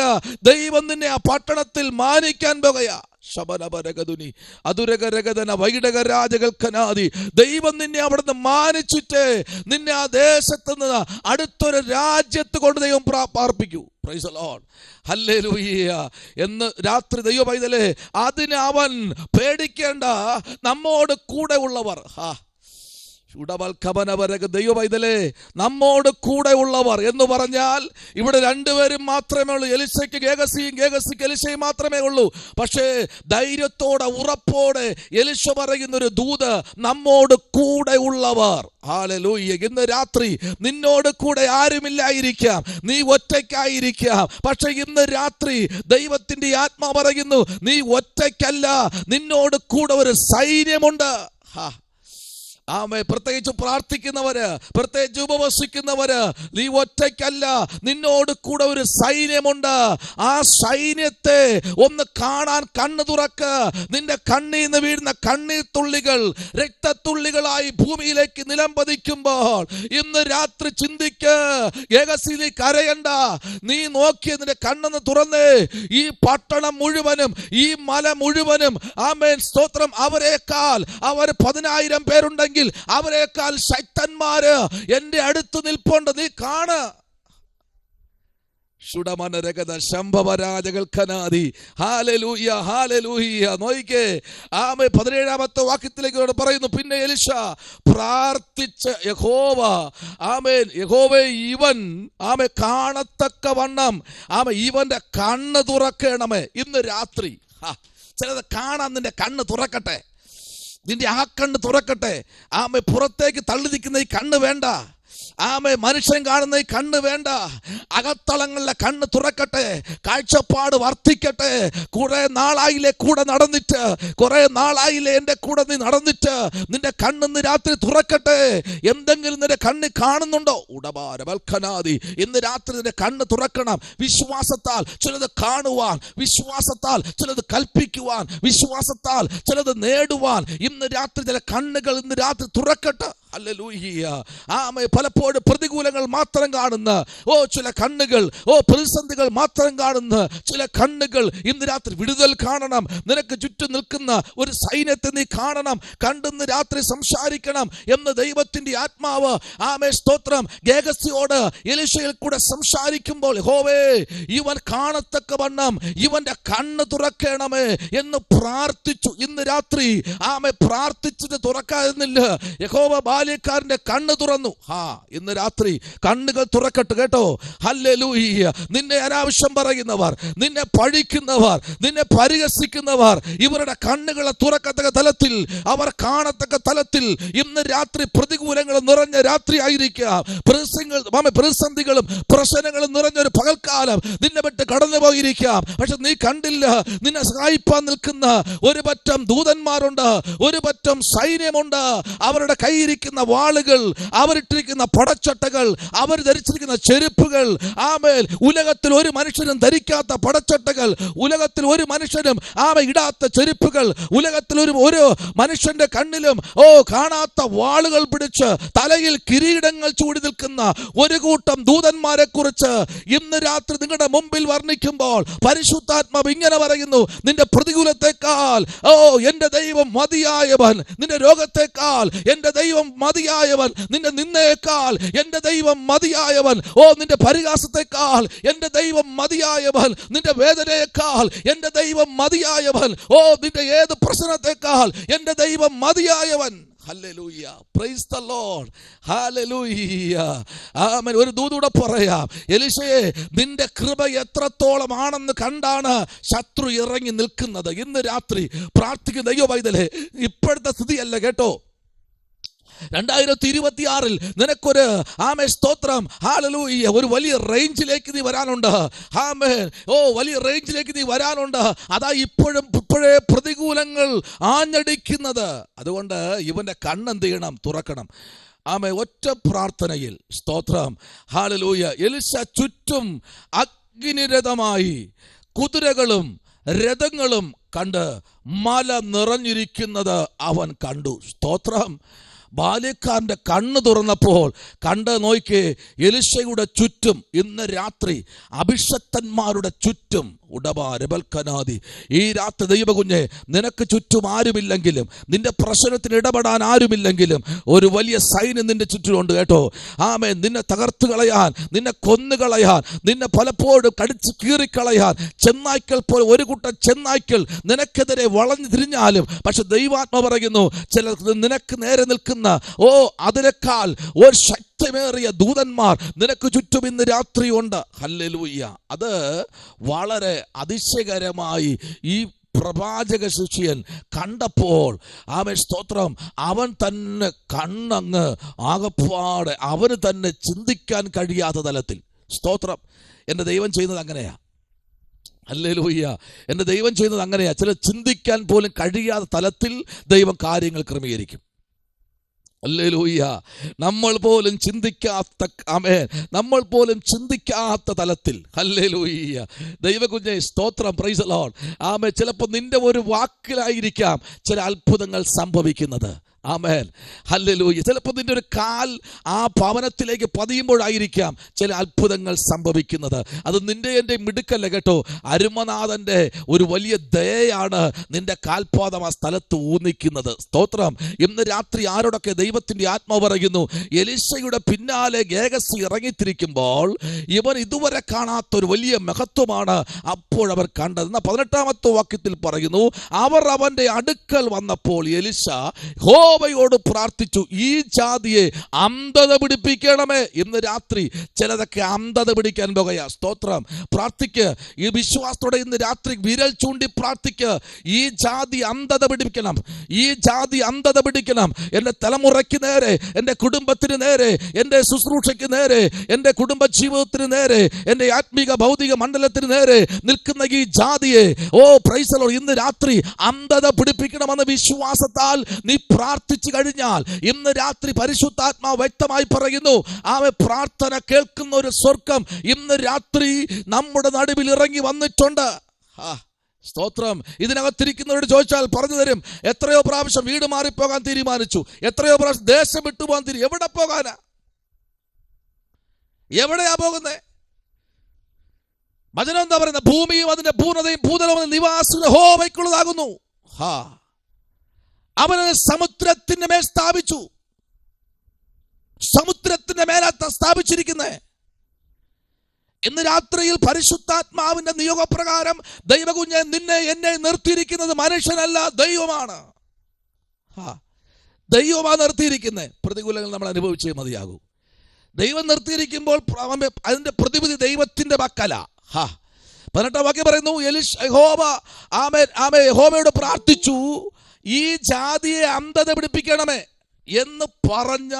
Speaker 1: ദൈവം നിന്നെ ആ പട്ടണത്തിൽ മാനിക്കാൻ പോകുകയാ. ദൈവം നിന്നെ അവിടുന്ന് മാനിച്ചിട്ട് നിന്നെ ആ ദേശത്ത് നിന്ന് അടുത്തൊരു രാജ്യത്ത് കൊണ്ട് ദൈവം പാർപ്പിക്കൂ. പ്രൈസ് ദി ലോർഡ്, ഹല്ലേലൂയ. എന്ന് രാത്രി ദൈവ പൈതലേ, അതിന് അവൻ പേടിക്കേണ്ട. നമ്മോട് കൂടെ ഉള്ളവർ, ദൈവ പൈതലേ, നമ്മോട് കൂടെ ഉള്ളവർ എന്ന് പറഞ്ഞാൽ ഇവിടെ രണ്ടുപേരും മാത്രമേ ഉള്ളൂ. എലിശയ്ക്ക് ഗേഹസിയും, ഗേഹസിക്ക് എലിശയും മാത്രമേ ഉള്ളൂ. പക്ഷേ ധൈര്യത്തോടെ ഉറപ്പോടെ എലിശ പറയുന്നൊരു ദൂത്, നമ്മോട് കൂടെ ഉള്ളവർ. ഹല്ലേലൂയ. ഇന്ന് രാത്രി നിന്നോട് കൂടെ ആരുമില്ലായിരിക്കാം, നീ ഒറ്റയ്ക്കായിരിക്കാം. പക്ഷെ ഇന്ന് രാത്രി ദൈവത്തിന്റെ ആത്മാ പറയുന്നു, നീ ഒറ്റയ്ക്കല്ല, നിന്നോട് കൂടെ ഒരു സൈന്യമുണ്ട്. ആമേ. പ്രത്യേകിച്ച് പ്രാർത്ഥിക്കുന്നവര്, പ്രത്യേകിച്ച് ഉപവസിക്കുന്നവര്, നീ ഒറ്റയ്ക്കല്ല, നിന്നോട് കൂടെ ഒരു സൈന്യമുണ്ട്. ആ സൈന്യത്തെ ഒന്ന് കാണാൻ കണ്ണു തുറക്ക്. നിന്റെ കണ്ണീന്ന് വീഴുന്ന കണ്ണീർ തുള്ളികൾ രക്തത്തുള്ളികളായി ഭൂമിയിലേക്ക് നിലംപതിക്കുമ്പോൾ ഇന്ന് രാത്രി ചിന്തിക്ക്. ഗേഹസി കരയണ്ട. നീ നോക്കി നിന്റെ കണ്ണെന്ന് തുറന്നേ. ഈ പട്ടണം മുഴുവനും, ഈ മല മുഴുവനും, ആമേൻ, സ്തോത്രം, അവരെക്കാൾ അവർ 10,000 പേരുണ്ടെങ്കിൽ അവരെക്കാൾ ശക്തന്മാര് എന്റെ അടുത്ത് നിൽപ്പുണ്ട്. നീ കാണ്. നോയിക്കേ. ആമേ. 17-ാമത്തെ വാക്യത്തിലേക്ക് പറയുന്നു, പിന്നെ എലിശ പ്രാർത്ഥിച്ച യഹോവ, ആമേൻ, യഹോവേ, ഇവൻ ആമേ കാണത്തക്ക വണ്ണം ആമേ ഇവന്റെ കണ്ണ് തുറക്കണമേ. ഇന്ന് രാത്രി ചിലത് കാണാൻ നിന്റെ കണ്ണ് തുറക്കട്ടെ. നിന്റെ ആ കണ്ണ് തുറക്കട്ടെ. ആമേ. പുറത്തേക്ക് തള്ളി നിൽക്കുന്ന ഈ കണ്ണ് വേണ്ട. ആമേ. മനുഷ്യൻ കാണുന്ന ഈ കണ്ണ് വേണ്ട. അകത്തളങ്ങളിലെ കണ്ണ് തുറക്കട്ടെ. കാഴ്ചപ്പാട് വർദ്ധിക്കട്ടെ. കുറെ നാളായില്ലേ കൂടെ നടന്നിട്ട്, കുറെ നാളായില്ലേ എൻ്റെ കൂടെ നീ നടന്നിട്ട്, നിന്റെ കണ്ണിന്ന് രാത്രി തുറക്കട്ടെ. എന്തെങ്കിലും നിന്റെ കണ്ണ് കാണുന്നുണ്ടോ? ഉടപാരവൽക്കനാദി. ഇന്ന് രാത്രി നിന്റെ കണ്ണ് തുറക്കണം. വിശ്വാസത്താൽ ചിലത് കാണുവാൻ, വിശ്വാസത്താൽ ചിലത് കൽപ്പിക്കുവാൻ, വിശ്വാസത്താൽ ചിലത് നേടുവാൻ ഇന്ന് രാത്രി ചില കണ്ണുകൾ ഇന്ന് രാത്രി തുറക്കട്ടെ. ഹല്ലേലൂയ. ആമേ. പലപ്പോഴും പ്രതികൂലങ്ങൾ മാത്രം കാണുന്ന ചില കണ്ണുകൾ, പ്രതിസന്ധികൾ മാത്രം കാണുന്ന ചില കണ്ണുകൾ ഇന്ന് രാത്രി വിടുതൽ കാണണം. നിനക്ക് ചുറ്റും നിൽക്കുന്ന ഒരു സൈന്യത്തെ നീ കാണണം. കണ്ടെന്ന് രാത്രി സംസാരിക്കണം എന്ന് ദൈവത്തിന്റെ ആത്മാവ്, ആമേ, സ്തോത്രം, ഗേഹസിയോട് എലീശയിൽ കൂടെ സംസാരിക്കുമ്പോൾ, യഹോവേ, ഇവൻ കാണത്തക്ക വണ്ണം ഇവന്റെ കണ്ണ് തുറക്കണമേ എന്ന് പ്രാർത്ഥിച്ചു. ഇന്ന് രാത്രി ആമേ പ്രാർത്ഥിച്ചത് തുറക്കാതിരുന്നില്ല. യഹോവ ബാല്യക്കാരന്റെ കണ്ണ് തുറന്നു. ഇന്ന് രാത്രി കണ്ണുകൾ തുറക്കട്ടെ കേട്ടോ. ഹല്ലേലൂയ. നിന്നെ അനാവശ്യം പറയുന്നവർ, നിന്നെ പഴിക്കുന്നവർ, നിന്നെ പരിഹസിക്കുന്നവർ, ഇവരുടെ കണ്ണുകളെ തുറക്കത്തക്ക തലത്തിൽ, അവർ കാണത്തക്ക തലത്തിൽ ഇന്ന് രാത്രി പ്രതികൂലങ്ങൾ നിറഞ്ഞ രാത്രി ആയിരിക്കാം. പ്രതിസന്ധികളും പ്രശ്നങ്ങളും നിറഞ്ഞൊരു പകൽക്കാലം നിന്നെ വിട്ട് കടന്നു പോയിരിക്കാം. പക്ഷെ നീ കണ്ടില്ല, നിന്നെ സഹായിപ്പാൻ നിൽക്കുന്ന ഒരു പറ്റം ദൂതന്മാരുണ്ട്, ഒരു പറ്റം സൈന്യമുണ്ട്. അവരുടെ കയ്യിരിക്കുന്ന വാളുകൾ, അവരിട്ടിരിക്കുന്ന പടച്ചട്ടകൾ, അവർ ധരിച്ചിരിക്കുന്ന ചെരുപ്പുകൾ, ആമേൽ ഉലകത്തിൽ ഒരു മനുഷ്യനും ധരിക്കാത്ത പടച്ചട്ടകൾ, ഉലകത്തിൽ ഒരു മനുഷ്യനും ഇടാത്ത ചെരുപ്പുകൾ, ഉലകത്തിൽ ഒരു മനുഷ്യന്റെ കണ്ണിലും കാണാത്ത വാളുകൾ പിടിച്ച് തലയിൽ കിരീടങ്ങൾ ചൂടി നിൽക്കുന്ന ഒരു കൂട്ടം ദൂതന്മാരെ കുറിച്ച് ഇന്ന് രാത്രി നിങ്ങളുടെ മുമ്പിൽ വർണ്ണിക്കുമ്പോൾ പരിശുദ്ധാത്മാവ് ഇങ്ങനെ പറയുന്നു: നിന്റെ പ്രതികൂലത്തെക്കാൾ എന്റെ ദൈവം മതിയായവൻ, നിന്റെ രോഗത്തെക്കാൾ എന്റെ ദൈവം മതിയായവൻ, നിന്റെ നിന്നയേക്കാൾ എന്റെ ദൈവം മതിയായവൻ, നിന്റെ പരിഹാസത്തെക്കാൾ എന്റെ ദൈവം മതിയായവൻ, നിന്റെ വേദനയേക്കാൾ എന്റെ ദൈവം മതിയായവൻ, നിന്റെ ഏത് പ്രശ്നത്തെക്കാൾ എന്റെ ദൈവം മതിയായവൻ. ഹല്ലേലൂയ, പ്രൈസ് ദി ലോർഡ്, ഹല്ലേലൂയ, ആമേൻ. ഒരു ദൂതൂടെ പറയാം, എലീശയെ നിന്റെ കൃപ എത്രത്തോളം ആണെന്ന് കണ്ടാണ് ശത്രു ഇറങ്ങി നിൽക്കുന്നത്. ഇന്ന് രാത്രി പ്രാർത്ഥിക്കുന്ന ദൈവ പൈതലേ, ഇപ്പോഴത്തെ സ്ഥിതിയല്ല കേട്ടോ. 2026 നിനക്കൊരു സ്തോത്രം, ഹല്ലേലൂയ, ഒരു വലിയ റേഞ്ചിലേക്ക് നീ വരാനുണ്ട്. ആമേൻ. വലിയ റേഞ്ചിലേക്ക് നീ വരാനുണ്ട്. അതാ ഇപ്പോഴേ പ്രതികൂലങ്ങൾ ആഞ്ഞടിക്കുന്നത്. അതുകൊണ്ട് ഇവന്റെ കണ്ണെന്ത് ചെയ്യണം? തുറക്കണം. ഒറ്റ പ്രാർത്ഥനയിൽ സ്തോത്രം, ഹല്ലേലൂയ. എലീശ ചുറ്റും അഗ്നിരഥമായി കുതിരകളും രഥങ്ങളും കണ്ട് മല നിറഞ്ഞിരിക്കുന്നത് അവൻ കണ്ടു. സ്തോത്രം. ബാല്യക്കാരന്റെ കണ്ണ് തുറന്നപ്പോൾ കണ്ട് നോക്കിയേ, എലീശയുടെ ചുറ്റും ഇന്ന് രാത്രി അഭിഷക്തന്മാരുടെ ചുറ്റും ഉടബാരബൽക്കനാദി. ഈ രാത്രി ദൈവകുഞ്ഞെ, നിനക്ക് ചുറ്റും ആരുമില്ലെങ്കിലും, നിന്റെ പ്രശ്നത്തിന് ഇടപെടാൻ ആരുമില്ലെങ്കിലും ഒരു വലിയ സൈന്യം നിന്റെ ചുറ്റിലുണ്ട് കേട്ടോ. ആമേൻ. നിന്നെ തകർത്ത് കളയാൻ, നിന്നെ കൊന്നുകളയാൻ, നിന്നെ പലപ്പോഴും കടിച്ച് കീറിക്കളയാൻ ചെന്നായ്ക്കൾ പോലെ ഒരു കൂട്ടം ചെന്നായ്ക്കൾ നിനക്കെതിരെ വളഞ്ഞു തിരിഞ്ഞാലും, പക്ഷെ ദൈവാത്മ പറയുന്നു, ചില നിനക്ക് നേരെ നിൽക്കുന്ന അതിനേക്കാൾ ഒരു ശക്തിമേറിയ ദൂതന്മാർ നിനക്ക് ചുറ്റും ഇന്ന് രാത്രി ഉണ്ട്. ഹല്ലേലൂയ. അത് വളരെ അതിശയകരമായി ഈ പ്രവാചക ശിഷ്യൻ കണ്ടപ്പോൾ സ്തോത്രം, അവൻ തന്നെ കണ്ണങ്ങ് ആകപ്പാടെ അവന് തന്നെ ചിന്തിക്കാൻ കഴിയാത്ത തലത്തിൽ. സ്തോത്രം. എൻ്റെ ദൈവം ചെയ്യുന്നത് അങ്ങനെയാ. ഹല്ലേലൂയ. എൻ്റെ ദൈവം ചെയ്യുന്നത് അങ്ങനെയാ. ചില ചിന്തിക്കാൻ പോലും കഴിയാത്ത തലത്തിൽ ദൈവം കാര്യങ്ങൾ ക്രമീകരിക്കും. ഹല്ലേലൂയ. നമ്മൾ പോലും ചിന്തിക്കാത്ത തലത്തിൽ. ഹല്ലേലൂയ. ദൈവകുഞ്ഞേ, സ്തോത്രം, പ്രൈസ് ദി ലോർഡ്. ആമേൻ. ചിലപ്പോൾ നിന്റെ ഒരു വാക്കിലായിരിക്കാം ചില അത്ഭുതങ്ങൾ സംഭവിക്കുന്നത്. ആമേൻ. ഹല്ലേലൂയ. ചിലപ്പോൾ നിന്റെ ഒരു കാൽ ആ ഭവനത്തിലേക്ക് പതിയുമ്പോഴായിരിക്കാം ചില അത്ഭുതങ്ങൾ സംഭവിക്കുന്നത്. അത് നിന്റെ എൻ്റെ മിടുക്കല്ല കേട്ടോ. അരുമനാഥന്റെ ഒരു വലിയ ദയയാണ് നിന്റെ കാൽപാദം ആ സ്ഥലത്ത് ഊന്നിക്കുന്നത്. സ്തോത്രം. ഇന്ന് രാത്രി ആരോടൊക്കെ ദൈവത്തിന്റെ ആത്മാവ് പറയുന്നു, എലീശയുടെ പിന്നാലെ ഗേഹസി ഇറങ്ങിത്തിരിക്കുമ്പോൾ ഇവൻ ഇതുവരെ കാണാത്തൊരു വലിയ മഹത്വമാണ് അപ്പോഴവർ കണ്ടത്. 18-ാമത്തെ വാക്യത്തിൽ പറയുന്നു, അവർ അവന്റെ അടുക്കൽ വന്നപ്പോൾ എലീശ യഹോവയോട് പ്രാർത്ഥിച്ചു, ഈ ജാതിയെ അന്ധത പിടിപ്പിക്കണമേ. ഇന്ന് രാത്രി ചിലതൊക്കെ അന്ധത പിടിക്കാൻ പോകുക. സ്തോത്രം. പ്രാർത്ഥിക്ക്. ഈ വിശ്വാസത്തോടെ ഇന്ന് രാത്രി വിരൽ ചൂണ്ടി പ്രാർത്ഥിക്ക്. ഈ ജാതി അന്ധത പിടിക്കണം, ഈ ജാതി അന്ധത പിടിക്കണം. എൻ്റെ തലമുറയ്ക്ക് നേരെ, എൻ്റെ കുടുംബത്തിന് നേരെ, എൻ്റെ ശുശ്രൂഷയ്ക്ക് നേരെ, എൻ്റെ കുടുംബ ജീവിതത്തിന് നേരെ, എൻ്റെ ആത്മീക ഭൗതിക മണ്ഡലത്തിന് നേരെ നിൽക്കുന്ന ഈ ജാതിയെ പ്രൈസ് ദി ലോർഡ്, ഇന്ന് രാത്രി അന്ധത പിടിപ്പിക്കണമെന്ന വിശ്വാസത്താൽ നീ പ്രാർത്ഥിച്ചു കഴിഞ്ഞാൽ ഇന്ന് രാത്രി പരിശുദ്ധാത്മാവ് വ്യക്തമായി പറയുന്നു, പ്രാർത്ഥന കേൾക്കുന്ന ഒരു സ്വർഗം ഇന്ന് രാത്രി നമ്മുടെ നടുവിൽ ഇറങ്ങി വന്നിട്ടുണ്ട്. സ്തോത്രം. ഇതിനകത്തിരിക്കുന്നവരോട് ചോദിച്ചാൽ പറഞ്ഞു തരും. എത്രയോ പ്രാവശ്യം വീട് മാറിപ്പോകാൻ തീരുമാനിച്ചു, എത്രയോ പ്രാവശ്യം ദേശം വിട്ടുപോകാൻ എവിടെ പോകാനാ? എവിടെയാ പോകുന്നേ? വചനം എന്താ പറയുന്നത്? ഭൂമിയും അതിന്റെ പൂർണ്ണതയും ഭൂതലവും നിവാസികളുടെ യഹോവയ്ക്കുള്ളതാകുന്നു. അവന് സമുദ്രത്തിന്റെ മേൽ സ്ഥാപിച്ചു. സമുദ്രത്തിന്റെ മേലാത്ത സ്ഥാപിച്ചിരിക്കുന്നേ. ഇന്ന് രാത്രിയിൽ പരിശുദ്ധാത്മാവിന്റെ നിയോഗപ്രകാരം ദൈവകുഞ്ഞെ നിന്നെ എന്നെ നിർത്തിയിരിക്കുന്നത് മനുഷ്യനല്ല, ദൈവമാണ്. ദൈവമാണ് നിർത്തിയിരിക്കുന്നത്. പ്രതികൂലങ്ങൾ നമ്മൾ അനുഭവിച്ചേ മതിയാകൂ. ദൈവം നിർത്തിയിരിക്കുമ്പോൾ അതിന്റെ പ്രതിവിധി ദൈവത്തിന്റെ പക്കല. 18 വാക്യം പറയുന്നു, യഹോവയോട് പ്രാർത്ഥിച്ചു, ഈ ജാതിയെ അന്ധത പിടിപ്പിക്കണമേ എന്ന് പറഞ്ഞ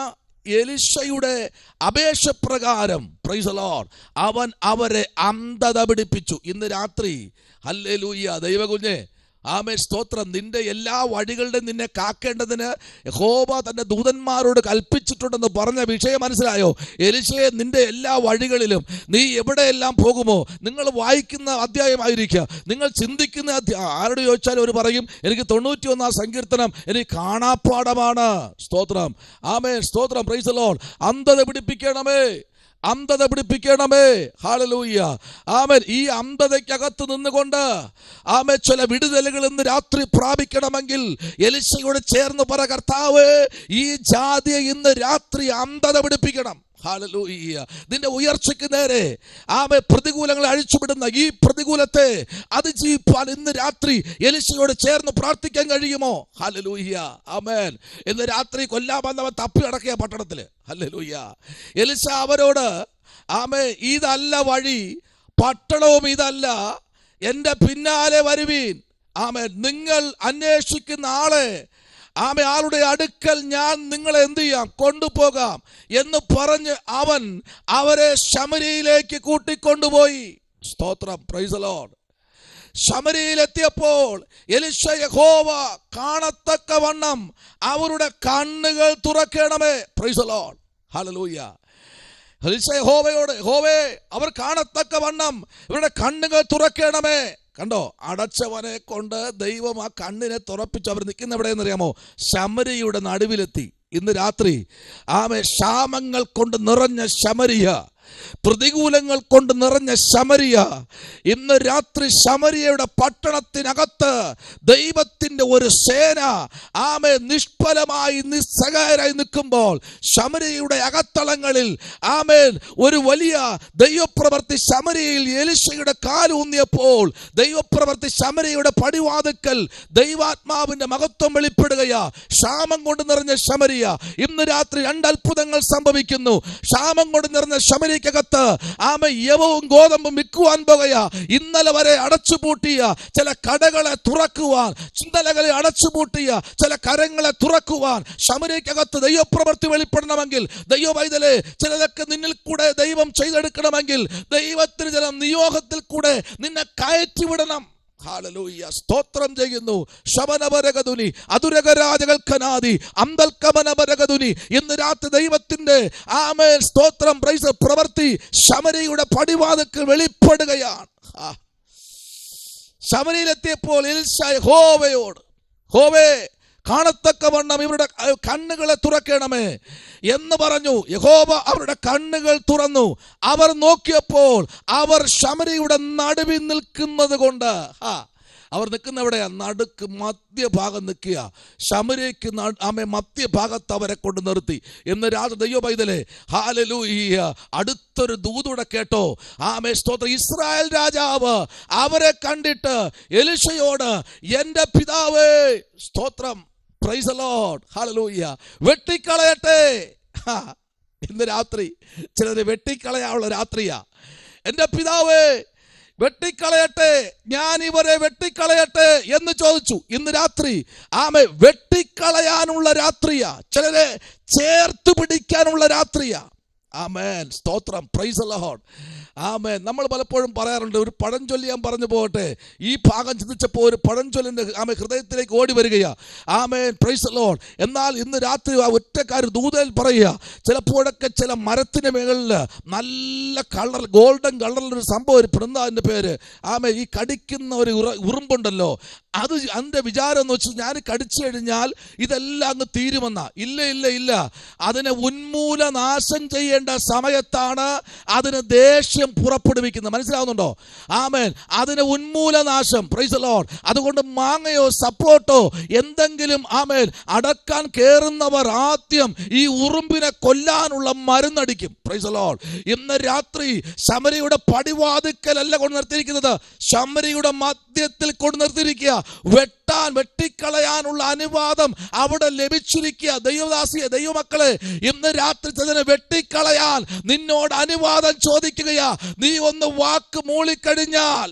Speaker 1: എലിശയുടെ അപേക്ഷപ്രകാരം പ്രൈസ് ദി ലോർഡ് അവൻ അവരെ അന്ധത പിടിപ്പിച്ചു. ഇന്ന് രാത്രി ഹല്ലേലൂയ ദൈവകുഞ്ഞേ, ആമേൻ, സ്തോത്രം. നിന്റെ എല്ലാ വഴികളുടെ നിന്നെ കാക്കേണ്ടതിന് യഹോവ തന്റെ ദൂതന്മാരോട് കൽപ്പിച്ചിട്ടുണ്ടെന്ന് പറഞ്ഞ വിഷയം മനസ്സിലായോ? എലിശയെ, നിന്റെ എല്ലാ വഴികളിലും നീ എവിടെയെല്ലാം പോകുമോ, നിങ്ങൾ വായിക്കുന്ന അധ്യായമായിരിക്കുക, നിങ്ങൾ ചിന്തിക്കുന്ന ആരോട് ചോദിച്ചാലും ഒരു പറയും, എനിക്ക് 91 സങ്കീർത്തനം എനിക്ക് കാണാപ്പാടമാണ്. സ്തോത്രം, ആമേൻ, സ്തോത്രം, പ്രൈസ് ദി ലോർഡ്. അന്ധത പിടിപ്പിക്കണമേ, അന്ധത പിടിപ്പിക്കണമേ. ഹല്ലേലൂയ, ആമേൻ. ഈ അന്ധതയ്ക്കകത്ത് നിന്നുകൊണ്ട് ആമേൻ ചില വിടുതലുകൾ ഇന്ന് രാത്രി പ്രാപിക്കണമെങ്കിൽ എലിശയോട് ചേർന്ന് പറ, കർത്താവേ, ഈ ജാതിയെ ഇന്ന് രാത്രി അന്ധത പിടിപ്പിക്കണം. ഹല്ലേലൂയ. നിന്റെ ഉയർച്ചയ്ക്ക് നേരെ ആമേൻ പ്രതികൂലങ്ങളെ അഴിച്ചുവിടുന്ന ഈ പ്രതികൂലത്തെ അതിജീവിപ്പാൻ ഇന്ന് രാത്രി എലിശയോട് ചേർന്ന് പ്രാർത്ഥിക്കാൻ കഴിയുമോ? ഹല്ലേലൂയ, ആമേൻ. ഇന്ന് രാത്രി കൊല്ലാൻ വന്നവൻ തപ്പി അടക്കിയ പട്ടണത്തില്. ഹല്ലേലൂയ. എലിശ അവരോട്, ആമേൻ, ഇതല്ല വഴി, പട്ടണവും ഇതല്ല, എന്റെ പിന്നാലെ വരുവീൻ. ആമേൻ. നിങ്ങൾ അന്വേഷിക്കുന്ന ആളുടെ അടുക്കൽ ഞാൻ നിങ്ങളെ എന്ത് ചെയ്യാം, കൊണ്ടുപോകാം എന്ന് പറഞ്ഞ് അവൻ അവരെ ശമര്യയിലേക്ക് കൂട്ടിക്കൊണ്ടുപോയി. സ്തോത്രം, പ്രൈസ് ദി ലോർഡ്. ശമര്യയിലെത്തിയപ്പോൾ എലിശ, യഹോവ കാണത്തക്കവണ്ണം അവരുടെ കണ്ണുകൾ തുറക്കണമേ. പ്രൈസ് ദി ലോർഡ്, ഹല്ലേലൂയ. എലിശ യഹോവയോട്, യഹോവേ, അവർ കാണത്തക്കവണ്ണം ഇവരുടെ കണ്ണുകൾ തുറക്കണമേ. കണ്ടോ, അടച്ചവനെ കൊണ്ട് ദൈവം ആ കണ്ണിനെ തുറപ്പിച്ചു. അവർ നിൽക്കുന്ന എവിടെയെന്ന് അറിയാമോ? ശമര്യയുടെ നടുവിലെത്തി. ഇന്ന് രാത്രി ആമേ ക്ഷാമങ്ങൾ കൊണ്ട് നിറഞ്ഞ ശമര്യ, പ്രതികൂലങ്ങൾ കൊണ്ട് നിറഞ്ഞ ശമര്യ, ഇന്ന് രാത്രി ശമര്യയുടെ പട്ടണത്തിനകത്ത് ദൈവത്തിന്റെ ഒരു സേന ആമേ നിഷ്ഫലമായി നിസ്സഹായരായി നിൽക്കുമ്പോൾ ശമര്യയുടെ അകത്തളങ്ങളിൽ ആമേൻ ഒരു വലിയ ദൈവപ്രവൃത്തി ശമര്യയിൽ എലിശയുടെ കാലൂന്നിയപ്പോൾ ദൈവപ്രവൃത്തി ശമര്യയുടെ പടിവാതിക്കൽ ദൈവാത്മാവിന്റെ മഹത്വം വെളിപ്പെടുകയാ. ക്ഷാമം കൊണ്ട് നിറഞ്ഞ ശമര്യ ഇന്ന് രാത്രി 2 അത്ഭുതങ്ങൾ സംഭവിക്കുന്നു. ക്ഷാമം കൊണ്ട് നിറഞ്ഞ ശമര്യ ത്ത് ആമേ യവവും ഗോതമ്പും വിൽക്കുവാൻ പോകുകയാ. ഇന്നലെ വരെ അടച്ചുപൂട്ടിയ ചില കടകളെ തുറക്കുവാൻ, ചിന്തകളെ അടച്ചുപൂട്ടിയ ചില കരങ്ങളെ തുറക്കുവാൻ ശമര്യക്കകത്ത് ദൈവപ്രവൃത്തി വെളിപ്പെടണമെങ്കിൽ, ദൈവവൈതലേ, ചിലതൊക്കെ നിന്നിൽ കൂടെ ദൈവം ചെയ്തെടുക്കണമെങ്കിൽ ദൈവത്തിന് ചില നിയോഗത്തിൽ കൂടെ നിന്നെ കയറ്റിവിടണം. ഹല്ലേലൂയ, സ്തോത്രം ചെയ്യുന്നു. ശബനപരഗതുനി അതുരകരാജകൽക്കനാദി അന്തൽക്കമനപരഗതുനി. ഇന്ന് രാത്രി ദൈവത്തിന്റെ ആമേൻ സ്തോത്രം പ്രൈസ് പ്രവൃത്തി ശമര്യയുടെ പടിവാതിൽക്കൽ വെളിപ്പെടുകയാണ്. ശമര്യയിലെത്തിയപ്പോൾ എലിശ യഹോവയോട്, യഹോവേ, കാണത്തക്കവണ്ണം ഇവരുടെ കണ്ണുകളെ തുറക്കണമേ എന്ന് പറഞ്ഞു. യഹോവ അവരുടെ കണ്ണുകൾ തുറന്നു. അവർ നോക്കിയപ്പോൾ അവർ ശമര്യയുടെ നടുവിൽ നിൽക്കുന്നത് കൊണ്ട്, അവർ നിൽക്കുന്ന എവിടെയാ? നടുക്ക് മധ്യഭാഗം നിൽക്കുക. ശമര്യയ്ക്ക് മധ്യഭാഗത്ത് അവരെ കൊണ്ട് നിർത്തി. എന്ന് രാത്രി ദൈവ പൈതലേ, ഹല്ലേലൂയ, അടുത്തൊരു ദൂതൂടെ കേട്ടോ. ആമേ, സ്തോത്രം. ഇസ്രായേൽ രാജാവ് അവരെ കണ്ടിട്ട് എലിശയോട്, എന്റെ പിതാവേ, സ്തോത്രം, പ്രൈസ് ദി ലോർഡ്, ഹല്ലേലൂയ, വെട്ടിക്കളയട്ടെ. ഇന്ന് രാത്രി ചിലര് വെട്ടിക്കളയാനുള്ള രാത്രിയാ. എന്റെ പിതാവേ, വെട്ടിക്കളയട്ടെ, ഞാൻ ഇവരെ വെട്ടിക്കളയട്ടെ എന്ന് ചോദിച്ചു. ഇന്ന് രാത്രി ആമേ വെട്ടിക്കളയാനുള്ള രാത്രിയാ. ചിലരെ ചേർത്ത് പിടിക്കാനുള്ള രാത്രിയാ. ആമേൻ, സ്തോത്രം, പ്രൈസ് ദി ലോർഡ്. ആമേൻ. നമ്മൾ പലപ്പോഴും പറയാറുണ്ട്, ഒരു പഴഞ്ചൊല്ലി ഞാൻ പറഞ്ഞു പോകട്ടെ. ഈ ഭാഗം ചിന്തിച്ചപ്പോൾ ഒരു പഴഞ്ചൊല്ലിന്റെ ആമേ ഹൃദയത്തിലേക്ക് ഓടി വരികയാ. ആമേൻ, പ്രൈസ് ദി ലോർഡ്. എന്നാൽ ഇന്ന് രാത്രി ആ ഒറ്റക്കാര് ദൂതയിൽ പറയുക, ചിലപ്പോഴൊക്കെ ചില മരത്തിന് മുകളിൽ നല്ല കളർ, ഗോൾഡൻ കളറിലൊരു സംഭവം, ഒരു അതിൻ്റെ പേര് ആമേ, ഈ കടിക്കുന്ന ഒരു ഉറുമ്പുണ്ടല്ലോ, അതിൻ്റെ വിചാരം എന്ന് വെച്ചാൽ ഞാൻ കടിച്ചു കഴിഞ്ഞാൽ ഇതെല്ലാം അങ്ങ് തീരുമെന്നാ. ഇല്ല ഇല്ല ഇല്ല, അതിനെ ഉന്മൂലനാശം ചെയ്യേണ്ട സമയത്താണ് അതിന് ദേഷ്യം പുറപ്പെടുവിക്കുന്നത്. മനസ്സിലാവുന്നുണ്ടോ? ആമേൻ. അതിന് ഉന്മൂലനാശം, പ്രൈസ് ദി ലോർഡ്. അതുകൊണ്ട് മാങ്ങയോ സപ്പോർട്ടോ എന്തെങ്കിലും ആമേൻ അടക്കാൻ കേറുന്നവർ ആദ്യം ഈ ഉറുമ്പിനെ കൊല്ലാനുള്ള മരുന്നടിക്കും. Price the Lord. ഇന്ന് രാത്രി ശമര്യയുടെ പടിവാതിക്കലല്ല കൊണ്ട് നിർത്തിയിരിക്കുന്നത്, ശമര്യയുടെ മധ്യത്തിൽ കൊണ്ട് നിർത്തിയിരിക്കുക. വെട്ടിക്കളയാനുള്ള അനുവാദം അവിടെ ലഭിച്ചിരിക്കുക. ദൈവദാസിയെ, ദൈവമക്കളെ, ഇന്ന് രാത്രി ചിലതിനെ വെട്ടിക്കളയാൻ നിന്നോട് അനുവാദം ചോദിക്കുകയാ. നീ ഒന്ന് വാക്ക് മൂളിക്കഴിഞ്ഞാൽ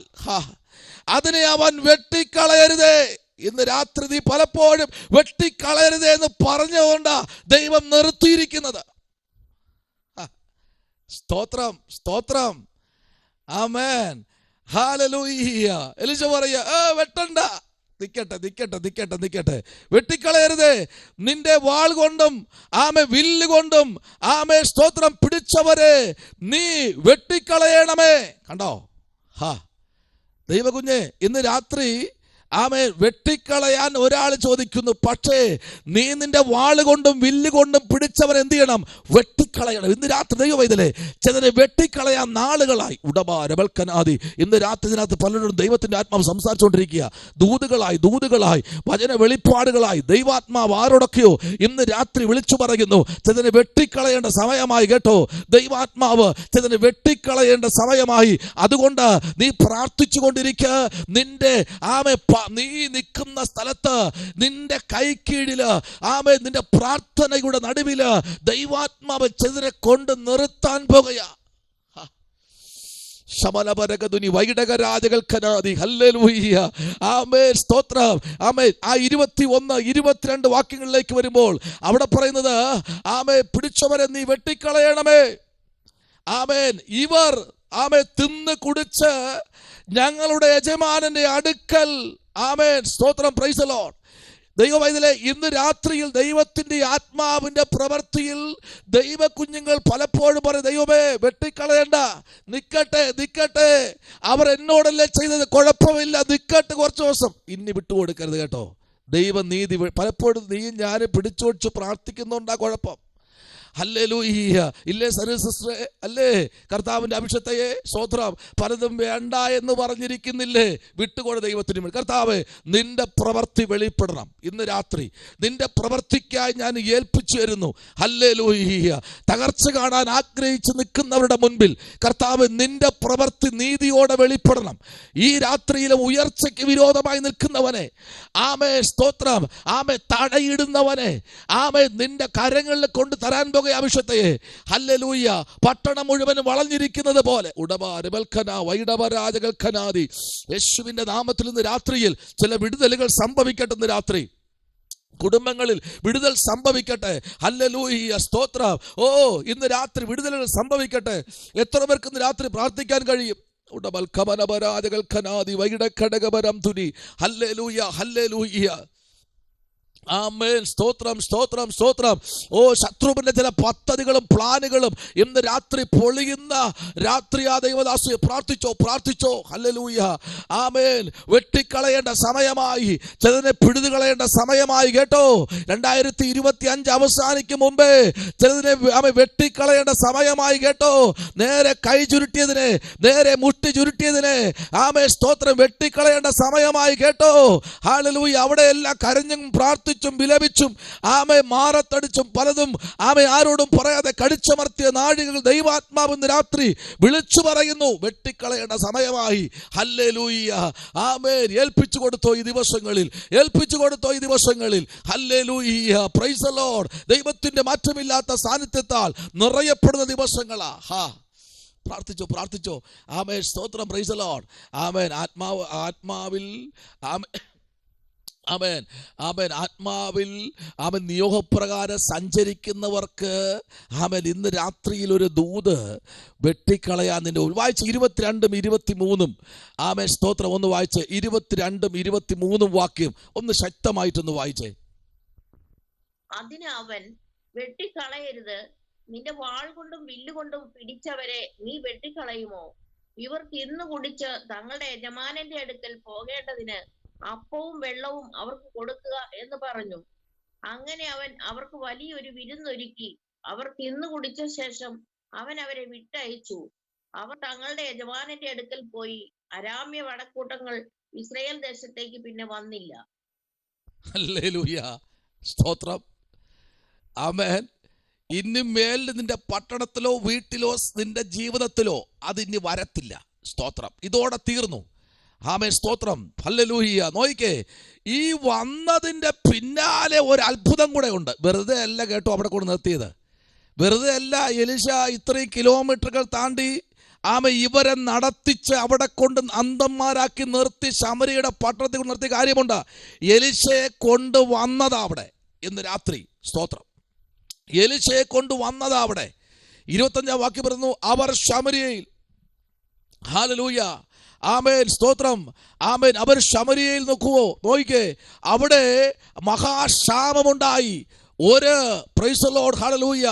Speaker 1: അതിനെ അവൻ വെട്ടിക്കളയരുതേ. ഇന്ന് രാത്രി നീ പലപ്പോഴും വെട്ടിക്കളയരുതേ എന്ന് പറഞ്ഞുകൊണ്ടാ ദൈവം നിർത്തിയിരിക്കുന്നത്. സ്തോത്രം, സ്തോത്രം, ആമേൻ, ഹല്ലേലൂയ. എലീശ പറയാ, വെട്ടണ്ട, നിക്കട്ടെ, വെട്ടിക്കളയരുതേ. നിന്റെ വാൾ കൊണ്ടും വില്ല് കൊണ്ടും സ്തോത്രം പിടിച്ചവരെ നീ വെട്ടിക്കളയണമേ. കണ്ടോ? ദൈവകുഞ്ഞെ, ഇന്ന് രാത്രി വെട്ടിക്കളയാൻ ഒരാൾ ചോദിക്കുന്നു. പക്ഷേ നീ നിന്റെ വാള് കൊണ്ടും വില്ല് കൊണ്ടും പിടിച്ചവൻ എന്ത് ചെയ്യണം? വെട്ടിക്കളയണം. ഇന്ന് രാത്രി ദൈവവൈതലേ, ചിലരെ വെട്ടിക്കളയാൻ നാളുകളായി. ഉടബാരബൽക്കനാദി. ഇന്ന് രാത്രി ഇതിനകത്ത് പലരോടും ദൈവത്തിന്റെ ആത്മാവ് സംസാരിച്ചുകൊണ്ടിരിക്കുക. ദൂതുകളായി വചന വെളിപ്പാടുകളായി ദൈവാത്മാവ് ആരോടൊക്കെയോ ഇന്ന് രാത്രി വിളിച്ചു പറയുന്നു. ചിലരെ വെട്ടിക്കളയേണ്ട സമയമായി. കേട്ടോ? ദൈവാത്മാവ് ചിലരെ വെട്ടിക്കളയേണ്ട സമയമായി. അതുകൊണ്ട് നീ പ്രാർത്ഥിച്ചു കൊണ്ടിരിക്കുക. നിന്റെ നീ നിൽക്കുന്ന സ്ഥലത്ത് നിന്റെ കൈക്കീഴില് നിന്റെ പ്രാർത്ഥനയുടെ നടുവില് ദൈവാത്മാവ് ചിലരെ കൊണ്ട് നിർത്താൻ പോകുകയാ. ശമലപരകതുനി വൈഡകരാജകൾക്കനാദി. ഹല്ലേലൂയ, ആമേൻ, സ്തോത്രം, ആമേൻ. ആ 21, 22 വാക്യങ്ങളിലേക്ക് വരുമ്പോൾ അവിടെ പറയുന്നത്, പിടിച്ചവരെ നീ വെട്ടിക്കളയണമേ. ആമേൻ. ഇവർ തിന്ന് കുടിച്ച് ഞങ്ങളുടെ യജമാനന്റെ അടുക്കൽ, ആമേൻ, സ്തോത്രം, പ്രൈസ് ദി ലോർഡ്. ദൈവവൈതലേ, ഇന്ന് രാത്രിയിൽ ദൈവത്തിന്റെ ആത്മാവിന്റെ പ്രവൃത്തിയിൽ ദൈവ കുഞ്ഞുങ്ങൾ പലപ്പോഴും പറയും, ദൈവമേ വെട്ടിക്കളയണ്ട, നിക്കട്ടെ, അവർ എന്നോടല്ലേ ചെയ്തത്, കുഴപ്പമില്ല, നിക്കട്ടെ കുറച്ച് ദിവസം, ഇനി വിട്ടുകൊടുക്കരുത്. കേട്ടോ? ദൈവനീതി പലപ്പോഴും നീയും ഞാനും പിടിച്ചോടിച്ച് പ്രാർത്ഥിക്കുന്നുണ്ടാ കുഴപ്പം. ഹല്ലേലൂയ. ഇല്ലേ സിസ്റ്ററെ? അല്ലേ? കർത്താവിന്റെ അഭിഷേകത്തെ സ്തോത്രം. പലതും വേണ്ട എന്ന് പറഞ്ഞിരിക്കുന്നില്ലേ? വിട്ടുകൊടു ദൈവത്തിന് വേണ്ടി. കർത്താവേ, നിന്റെ പ്രവൃത്തി വെളിപ്പെടണം. ഇന്ന് രാത്രി നിന്റെ പ്രവൃത്തിക്കായി ഞാൻ ഏൽപ്പിച്ചു തരുന്നു. ഹല്ലേലൂയ. തകർച്ച കാണാൻ ആഗ്രഹിച്ച് നിൽക്കുന്നവരുടെ മുൻപിൽ കർത്താവ് നിന്റെ പ്രവൃത്തി നീതിയോടെ വെളിപ്പെടണം. ഈ രാത്രിയിലും ഉയർച്ചയ്ക്ക് വിരോധമായി നിൽക്കുന്നവനെ, സ്തോത്രം, തടയിടുന്നവനെ, നിന്റെ കരങ്ങളിൽ കൊണ്ട് തരാൻ അഭിഷേകത്തെ, ഹല്ലേലൂയ. പട്ടണം മുഴുവൻ വളഞ്ഞിരിക്കുന്നത് പോലെ വൈഡവരാജകൾക്കനാദി. യേശുവിന്റെ നാമത്തിൽ ഇന്ന് രാത്രിയിൽ ചില വിടുതലുകൾ സംഭവിക്കട്ടെ. ഇന്ന് രാത്രി കുടുംബങ്ങളിൽ വിടുതൽ സംഭവിക്കട്ടെ. ഹല്ലേലൂയ, സ്തോത്രം. ഇന്ന് രാത്രി വിടുതലുകൾ സംഭവിക്കട്ടെ. എത്ര പേർക്ക് ഇന്ന് രാത്രി പ്രാർത്ഥിക്കാൻ കഴിയും? ഉടബൽക്കമനപരാജകൾക്കനാദി വൈഡക്കടകപരം തുനി. ഹല്ലേലൂയ, ഹല്ലേലൂയ, ആമേൻ, സ്തോത്രം, സ്തോത്രം, സ്തോത്രം. ശത്രുവിന്റെ ചില പദ്ധതികളും പ്ലാനുകളും ഇന്ന് രാത്രി പൊളിയുന്ന രാത്രി. ആ ദൈവദാസിയെ പ്രാർത്ഥിച്ചോ. ഹല്ലേലൂയ, ആമേൻ. വെട്ടിക്കളയേണ്ട സമയമായി, ചിലതിനെ പിടിതുകളയേണ്ട സമയമായി. കേട്ടോ? 2025 അവസാനിക്കും മുമ്പേ ചിലതിനെ വെട്ടിക്കളയേണ്ട സമയമായി. കേട്ടോ? നേരെ കൈ ചുരുട്ടിയതിനെ, നേരെ മുട്ടി ചുരുട്ടിയതിനെ, സ്തോത്രം, വെട്ടിക്കളയേണ്ട സമയമായി. കേട്ടോ? ഹല്ലേലൂയ. അവിടെയെല്ലാം കരഞ്ഞും പ്രാർത്ഥിച്ചും വിലപിച്ചും മാറത്തടിച്ചും പലതും ആരോടും പറയാതെ കടിച്ചമർത്തിയ നാഴികൾ ദൈവാത്മാവ് ഇന്ന് രാത്രി വിളിച്ചു പറയുന്നു. വെട്ടിക്കളയേണ്ട സമയമായി. ഹല്ലേലൂയ, ആമേൻ. ഏൽപ്പിച്ചു കൊടുത്തോ ഈ ദിവസങ്ങളിൽ, ഹല്ലേലൂയ, പ്രൈസ് ദി ലോർഡ്. ദൈവത്തിന്റെ മാറ്റമില്ലാത്ത സാന്നിധ്യത്താൽ നിറയപ്പെടുന്ന ദിവസങ്ങളാ. പ്രാർത്ഥിച്ചോ. ആമേൻ, സ്തോത്രം, പ്രൈസ് ദി ലോർഡ്. ആമേൻ. ആത്മാവിൽ നിയോഗപ്രകാരം സഞ്ചരിക്കുന്നവർക്ക് ഇന്ന് രാത്രിയിൽ ഒരു ദൂത് വെട്ടിക്കളയാൻ നിന്റെ വായിച്ച് 22ഉം 23ഉം. സ്തോത്രം. ഒന്ന് വായിച്ച് 22ഉം 23ഉം വാക്യം ഒന്ന് ശക്തമായിട്ടൊന്ന് വായിച്ചേ.
Speaker 2: അതിന് അവൻ, വെട്ടിക്കളയരുത്, നിന്റെ വാൾ കൊണ്ടും വില്ലുകൊണ്ടും പിടിച്ചവരെ നീ വെട്ടിക്കളയുമോ? ഇവർ തിന്നു കുടിച്ച് തങ്ങളുടെ യജമാനന്റെ അടുക്കൽ പോകേണ്ടതിന് അപ്പവും വെള്ളവും അവർക്ക് കൊടുക്കുക എന്ന് പറഞ്ഞു. അങ്ങനെ അവൻ അവർക്ക് വലിയൊരു വിരുന്നൊരുക്കി. അവർ തിന്നു കുടിച്ച ശേഷം അവൻ അവരെ വിട്ടയച്ചു. അവർ തങ്ങളുടെ യജമാനന്റെ അടുക്കൽ പോയി. അരാമ്യ വടക്കൂട്ടങ്ങൾ ഇസ്രായേൽ ദേശത്തേക്ക് പിന്നെ വന്നില്ല.
Speaker 1: ഹല്ലേലൂയ, സ്തോത്രം, ആമേൻ. ഇനി മേൽ നിന്റെ പട്ടണത്തിലോ വീട്ടിലോ നിന്റെ ജീവിതത്തിലോ അതിനി വരത്തില്ല. സ്തോത്രം. ഇതോടെ തീർന്നു. ആമേൻ, സ്തോത്രം, ഹല്ലേലൂയ. നോയിക്കേ, ഈ വന്നതിൻ്റെ പിന്നാലെ ഒരു അത്ഭുതം കൂടെ ഉണ്ട്. വെറുതെ അല്ല കേട്ടോ അവിടെ കൊണ്ട് നിർത്തിയത്, വെറുതെ അല്ല. എലീശ ഇത്രയും കിലോമീറ്ററുകൾ താണ്ടി ഇവരെ നടത്തിച്ച് അവിടെ കൊണ്ട് അന്തന്മാരാക്കി നിർത്തി ശമരിയുടെ പട്ടണത്തിൽ നിർത്തിയ കാര്യമുണ്ട്. എലീശയെ കൊണ്ട് വന്നതാ അവിടെ ഇന്ന് രാത്രി. സ്തോത്രം, എലീശയെ കൊണ്ട് വന്നതാ അവിടെ. 25 വാക്യം പറയുന്നു, അവർ ശമരിയയിൽ, ഹല്ലേലൂയ, ആമേൻ, സ്തോത്രം, ആമേൻ, അവർ ശമരിയയിൽ നോക്കിക്കേ, അവിടെ മഹാക്ഷാമമുണ്ടായി. ഒരു പ്രൈസ് ദി ലോർഡ്, ഹല്ലേലൂയ,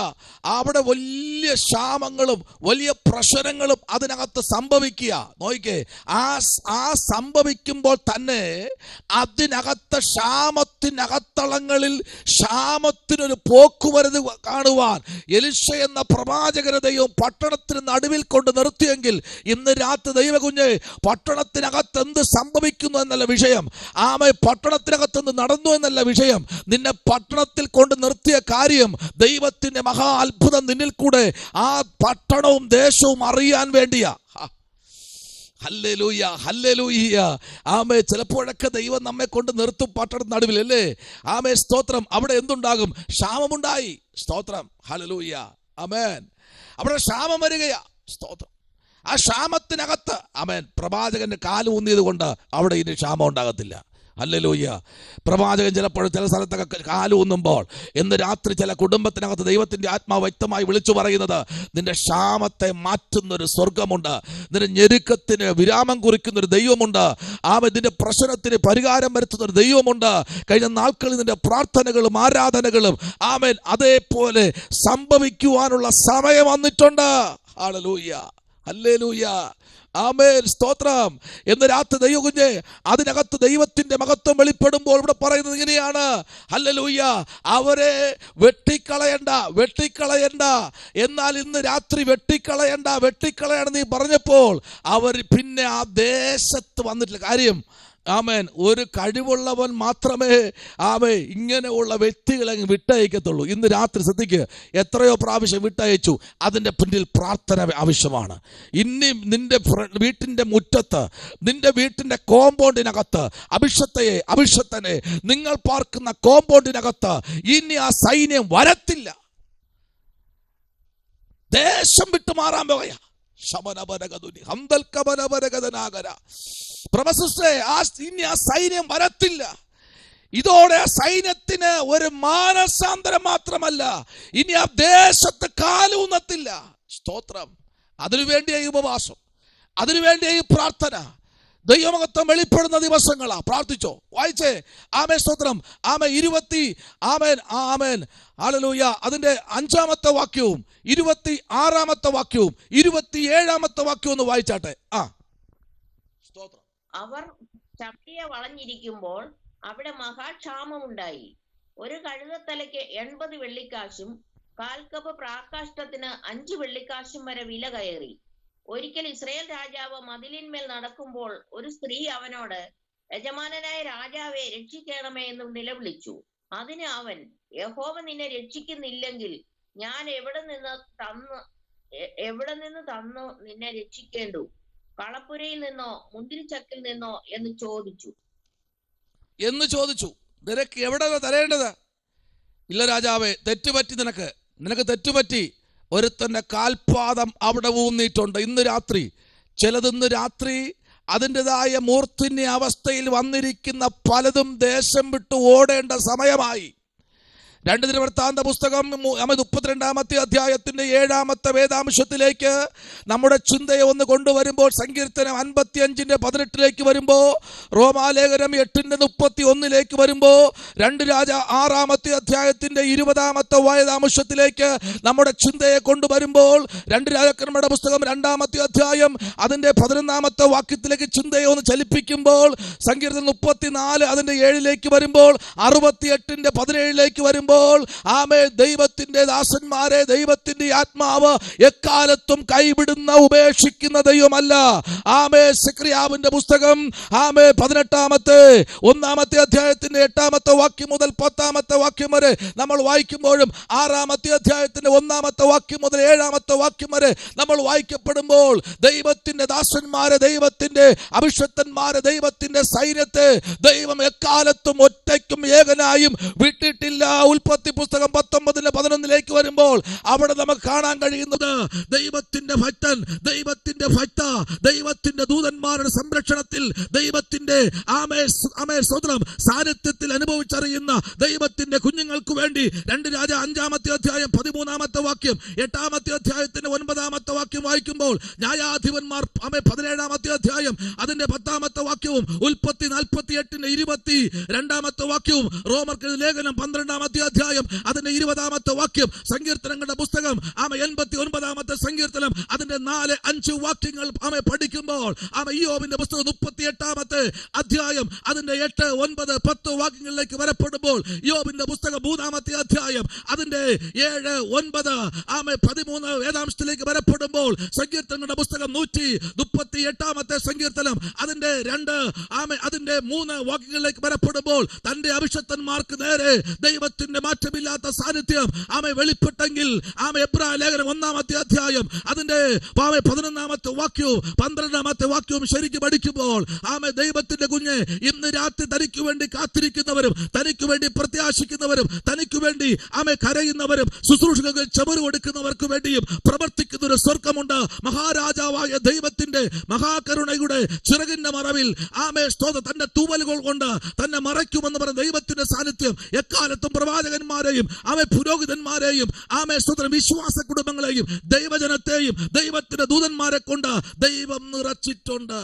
Speaker 1: അവിടെ വലിയ ക്ഷാമങ്ങളും വലിയ പ്രശ്നങ്ങളും അതിനകത്ത് സംഭവിക്കുക. നോക്കിക്കേ, ആ സംഭവിക്കുമ്പോൾ തന്നെ അതിനകത്ത് ക്ഷാമത്തിനകത്തളങ്ങളിൽ ക്ഷാമത്തിനൊരു പോക്കുവരവ് കാണുവാൻ എലീശ എന്ന പ്രവാചകനെ ദൈവം പട്ടണത്തിന് നടുവിൽ കൊണ്ട് നിർത്തിയെങ്കിൽ ഇന്ന് രാത്രി ദൈവകുഞ്ഞ് പട്ടണത്തിനകത്ത് എന്ത് സംഭവിക്കുന്നു എന്നല്ല വിഷയം, പട്ടണത്തിനകത്ത് എന്ത് നടന്നു എന്നല്ല വിഷയം. നിന്നെ പട്ടണത്തിൽ കൊണ്ട് നിർത്തിയ കാര്യം ദൈവത്തിന്റെ മഹാ അത്ഭുതം നിന്നിൽ കൂടെ ആ പട്ടണവും ദേശവും അറിയാൻ വേണ്ടിയാ. ഹല്ലേലൂയ, ഹല്ലേലൂയ, ആമേ. ചിലപ്പോഴൊക്കെ ദൈവം നമ്മെ കൊണ്ട് നിർത്തും പട്ടണ നടുവിൽ, അല്ലേ? ആമേ, സ്തോത്രം. അവിടെ എന്തുണ്ടാകും? ക്ഷാമമുണ്ടായി. സ്തോത്രം, ഹല്ലേലൂയ, ആമേൻ. അവിടെ ക്ഷാമം വരികയാ. സ്തോത്രം. ആ ക്ഷാമത്തിനകത്ത് ആമേൻ പ്രവാചകന്റെ കാല് ഊന്നിയത് കൊണ്ട് അവിടെ ഇനി ക്ഷാമം ഉണ്ടാകത്തില്ല. ഹല്ലേലൂയ. പ്രവാചകൻ ചിലപ്പോൾ ചില സ്ഥലത്തൊക്കെ കാലൂന്നുമ്പോൾ ഇന്ന് രാത്രി ചില കുടുംബത്തിനകത്ത് ദൈവത്തിന്റെ ആത്മാവ് വ്യക്തമായി വിളിച്ചു പറയുന്നത്, നിന്റെ ക്ഷാമത്തെ മാറ്റുന്നൊരു സ്വർഗമുണ്ട്, നിന്റെ ഞെരുക്കത്തിന് വിരാമം കുറിക്കുന്നൊരു ദൈവമുണ്ട്, നിന്റെ പ്രശ്നത്തിന് പരിഹാരം വരുത്തുന്നൊരു ദൈവമുണ്ട്. കഴിഞ്ഞ നാൾക്കളിൽ നിന്റെ പ്രാർത്ഥനകളും ആരാധനകളും ആമേൻ അതേപോലെ സംഭവിക്കുവാനുള്ള സമയം വന്നിട്ടുണ്ട്. ഹല്ലേലൂയ, ഹല്ലേലൂയ, ആമേൻ, സ്തോത്രം. എന്ന് രാത്രി ദൈവകുഞ്ഞെ അതിനകത്ത് ദൈവത്തിന്റെ മഹത്വം വെളിപ്പെടുമ്പോൾ ഇവിടെ പറയുന്നത് ഇങ്ങനെയാണ്, ഹല്ലേലൂയ, അവരെ വെട്ടിക്കളയണ്ട. എന്നാൽ ഇന്ന് രാത്രി വെട്ടിക്കളയണം നീ പറഞ്ഞപ്പോൾ അവർ പിന്നെ ആ ദേശത്ത് വന്നിട്ടില്ല. കാര്യം ആമേൻ, ഒരു കഴിവുള്ളവൻ മാത്രമേ ഇങ്ങനെയുള്ള വ്യക്തികളെ വിട്ടയക്കത്തുള്ളൂ. ഇന്ന് രാത്രി ശ്രദ്ധിക്കുക, എത്രയോ പ്രാവശ്യം വിട്ടയച്ചു. അതിൻ്റെ പിന്നിൽ പ്രാർത്ഥന ആവശ്യമാണ്. ഇനി നിന്റെ വീട്ടിൻ്റെ മുറ്റത്ത്, നിന്റെ വീട്ടിൻ്റെ കോമ്പൗണ്ടിനകത്ത് അഭിഷത്തനെ നിങ്ങൾ പാർക്കുന്ന കോമ്പൗണ്ടിനകത്ത് ഇനി ആ സൈന്യം വരത്തില്ല. ദേശം വിട്ടു മാറാൻ പോകയാ. ഇനി ആ സൈന്യം വരത്തില്ല. ഇതോടെ സൈന്യത്തിന് ഒരു മാനസാന്തരം മാത്രമല്ല, ഇനി ആ ദേശത്ത് കാലൂന്നത്തില്ല. സ്തോത്രം. അതിനുവേണ്ടിയായി ഉപവാസം, അതിനുവേണ്ടിയായി പ്രാർത്ഥന, ദൈവമഹത്വം വെളിപ്പെടുന്ന ദിവസങ്ങളാ. പ്രാർത്ഥിച്ചോ, വായിച്ചേ. ആമേൻ, സ്തോത്രം. ആമേൻ, ഹല്ലേലൂയ. അതിന്റെ 5-ാമത്തെ വാക്യവും 26-ാമത്തെ വാക്യവും 27-ാമത്തെ വാക്യവും ഒന്ന് വായിച്ചാട്ടെ. സ്തോത്രം.
Speaker 2: അവർ ശമരിയ വളഞ്ഞിരിക്കുമ്പോൾ അവിടെ മഹാക്ഷാമമുണ്ടായി. ഒരു കഴുതത്തലയ്ക്ക് 80 വെള്ളിക്കാശും 1/4 കപ്പ് പ്രാകാഷ്ഠത്തിന് 5 വെള്ളിക്കാശും വരെ വില കയറി. ഒരിക്കൽ ഇസ്രായേൽ രാജാവ് മതിലിന്മേൽ നടക്കുമ്പോൾ ഒരു സ്ത്രീ അവനോട്, യജമാനനായ രാജാവെ, രക്ഷിക്കണമേ എന്ന് നിലവിളിച്ചു. അതിന് അവൻ, യഹോവ നിന്നെ രക്ഷിക്കുന്നില്ലെങ്കിൽ ഞാൻ എവിടെ നിന്ന് തന്നു നിന്നെ രക്ഷിക്കേണ്ടു? കളപ്പുരയിൽ നിന്നോ മുന്തിരിച്ചക്കിൽ നിന്നോ എന്ന് ചോദിച്ചു.
Speaker 1: നിനക്ക് എവിടെ തരേണ്ടത്? ഇല്ല രാജാവേ, തെറ്റുപറ്റി, നിനക്ക് തെറ്റുപറ്റി. ഒരുത്തന്റെ കാൽപാദം അവിടെ ഊന്നിയിട്ടുണ്ട്. ഇന്ന് രാത്രി അതിൻ്റെതായ മൂർത്തിന്യ അവസ്ഥയിൽ വന്നിരിക്കുന്ന പലതും ദേശം വിട്ടു ഓടേണ്ട സമയമായി. 2 ദിനവൃത്താന്ത പുസ്തകം 32-ാമത്തെ അധ്യായത്തിന്റെ 7-ാമത്തെ വേദാംശത്തിലേക്ക് നമ്മുടെ ചിന്തയെ ഒന്ന് കൊണ്ടുവരുമ്പോൾ, സങ്കീർത്തനം 55-18 വരുമ്പോൾ, റോമാലേഖനം 8-31 വരുമ്പോൾ, 2 രാജ 6-ാമത്തെ അധ്യായത്തിന്റെ 20-ാമത്തെ വേദാംശത്തിലേക്ക് നമ്മുടെ ചിന്തയെ കൊണ്ടുവരുമ്പോൾ, 2 രാജാക്കന്മാരുടെ പുസ്തകം 2-ാമത്തെ അധ്യായം അതിന്റെ 11-ാമത്തെ വാക്യത്തിലേക്ക് ചിന്തയെ ഒന്ന് ചലിപ്പിക്കുമ്പോൾ, സങ്കീർത്തനം 34 അതിന്റെ 7 വരുമ്പോൾ, 68-ന്റെ 17 വരുമ്പോൾ, പറയുമ്പോൾ ആമേ ദൈവത്തിന്റെ ദാസന്മാരെ ദൈവത്തിന്റെ ആത്മാവ് എക്കാലത്തും കൈവിടുന്ന ഉപേക്ഷിക്കുന്ന ദൈവമല്ല. ആമേ സെക്രിയാവിന്റെ പുസ്തകം ആമേ 18-ാമത്തെ അധ്യായത്തിന്റെ 8-ാമത്തെ വാക്യം മുതൽ 10-ാമത്തെ വാക്യം വരെ നമ്മൾ വായിക്കുമ്പോഴും 6-ാമത്തെ അധ്യായത്തിന്റെ 1-ാമത്തെ വാക്യം മുതൽ 7-ാമത്തെ വാക്യം വരെ നമ്മൾ വായിക്കപ്പെടുമ്പോൾ ദൈവത്തിന്റെ ദാസന്മാരെ ദൈവത്തിന്റെ അഭിഷക്തന്മാരെ ദൈവത്തിന്റെ സൈന്യത്തെ ദൈവം എക്കാലത്തും ഒറ്റയ്ക്കും ഏകനായും വിട്ടിട്ടില്ല. ഉൽപ്പത്തി പുസ്തകം 19-11 വരുമ്പോൾ അവിടെ നമുക്ക് കാണാൻ കഴിയുന്നത് ദൈവത്തിന്റെ ഭക്തൻ, ദൈവത്തിന്റെ ഭക്ത, ദൈവത്തിന്റെ ദൂതന്മാരുടെ സംരക്ഷണത്തിൽ ദൈവത്തിന്റെ സ്വതന്ത്രം സാന്നിധ്യത്തിൽ അനുഭവിച്ചറിയുന്ന ദൈവത്തിന്റെ കുഞ്ഞുങ്ങൾക്ക് വേണ്ടി 2 രാജ 5-ാമത്തെ അധ്യായം 13-ാമത്തെ വാക്യം 8-ാമത്തെ അധ്യായത്തിന്റെ 9-ാമത്തെ വാക്യം വായിക്കുമ്പോൾ ന്യായാധിപന്മാർ 17-ാമത്തെ അധ്യായം അതിന്റെ 10-ാമത്തെ വാക്യവും ഉൽപ്പത്തി 48-ന്റെ 22-ാമത്തെ വാക്യവും റോമർക്ക് ലേഖനം 12-ാമത്തെ അധ്യായം അതിന്റെ 20-ാമത്തെ വാക്യം സങ്കീർത്തനങ്ങളുടെ പുസ്തകം 89-ാമത്തെ സങ്കീർത്തനം അതിന്റെ 4-5 വാക്യങ്ങൾ പഠിക്കുമ്പോൾ ഇയ്യോബിന്റെ പുസ്തകം 38-ാമത്തെ അധ്യായം അതിന്റെ 8, 9, 10 വാക്യങ്ങളിലേക്ക് വരപ്പെടുമ്പോൾ യോബിന്റെ പുസ്തകം 3-ാമത്തെ അധ്യായം അതിന്റെ 7, 9, 13 വേദാംശത്തിലേക്ക് വരപ്പെടുമ്പോൾ സങ്കീർത്തനങ്ങളുടെ പുസ്തകം 138-ാമത്തെ സങ്കീർത്തനം അതിന്റെ 2, അതിന്റെ 3 വാക്യങ്ങളിലേക്ക് വരപ്പെടുമ്പോൾ തന്റെ അഭിഷക്തന്മാർക്ക് നേരെ ദൈവത്തിന്റെ മാറ്റമില്ലാത്ത സാന്നിധ്യം വെളിപ്പെട്ടെങ്കിൽ എബ്രായ ലേഖനം 1-ാമത്തെ അധ്യായം അതിന്റെ 11-ാമത്തെ വാക്യവും 12-ാമത്തെ വാക്യവും ശരിക്കും പഠിക്കുമ്പോൾ ദൈവത്തിന്റെ കുഞ്ഞ് ഇന്ന് രാത്രി തനിക്ക് വേണ്ടി കാത്തിരിക്കുന്നവരും തനിക്ക് വേണ്ടി പ്രത്യാശിക്കുന്നവരും തനിക്ക് വേണ്ടി കരയുന്നവരും ശുശ്രൂഷകൾക്ക് ചെമറ് കൊടുക്കുന്നവർക്ക് വേണ്ടിയും പ്രവർത്തിക്കുന്ന ഒരു സ്വർഗമുണ്ട്. മഹാരാജാവായ ദൈവത്തിന്റെ മഹാകരുണയുടെ ചിറകിന്റെ മറവിൽ തന്റെ തൂവലുകൾ കൊണ്ട് തന്നെ മറയ്ക്കുമെന്ന് പറഞ്ഞ ദൈവത്തിന്റെ സാന്നിധ്യം എക്കാലത്തും പ്രവാചകന്മാരെയും പുരോഹിതന്മാരെയും വിശ്വാസ കുടുംബങ്ങളെയും ദൈവജനത്തെയും ദൈവത്തിന്റെ ദൂതന്മാരെ കൊണ്ട് ദൈവം നിറച്ചിട്ടുണ്ട്.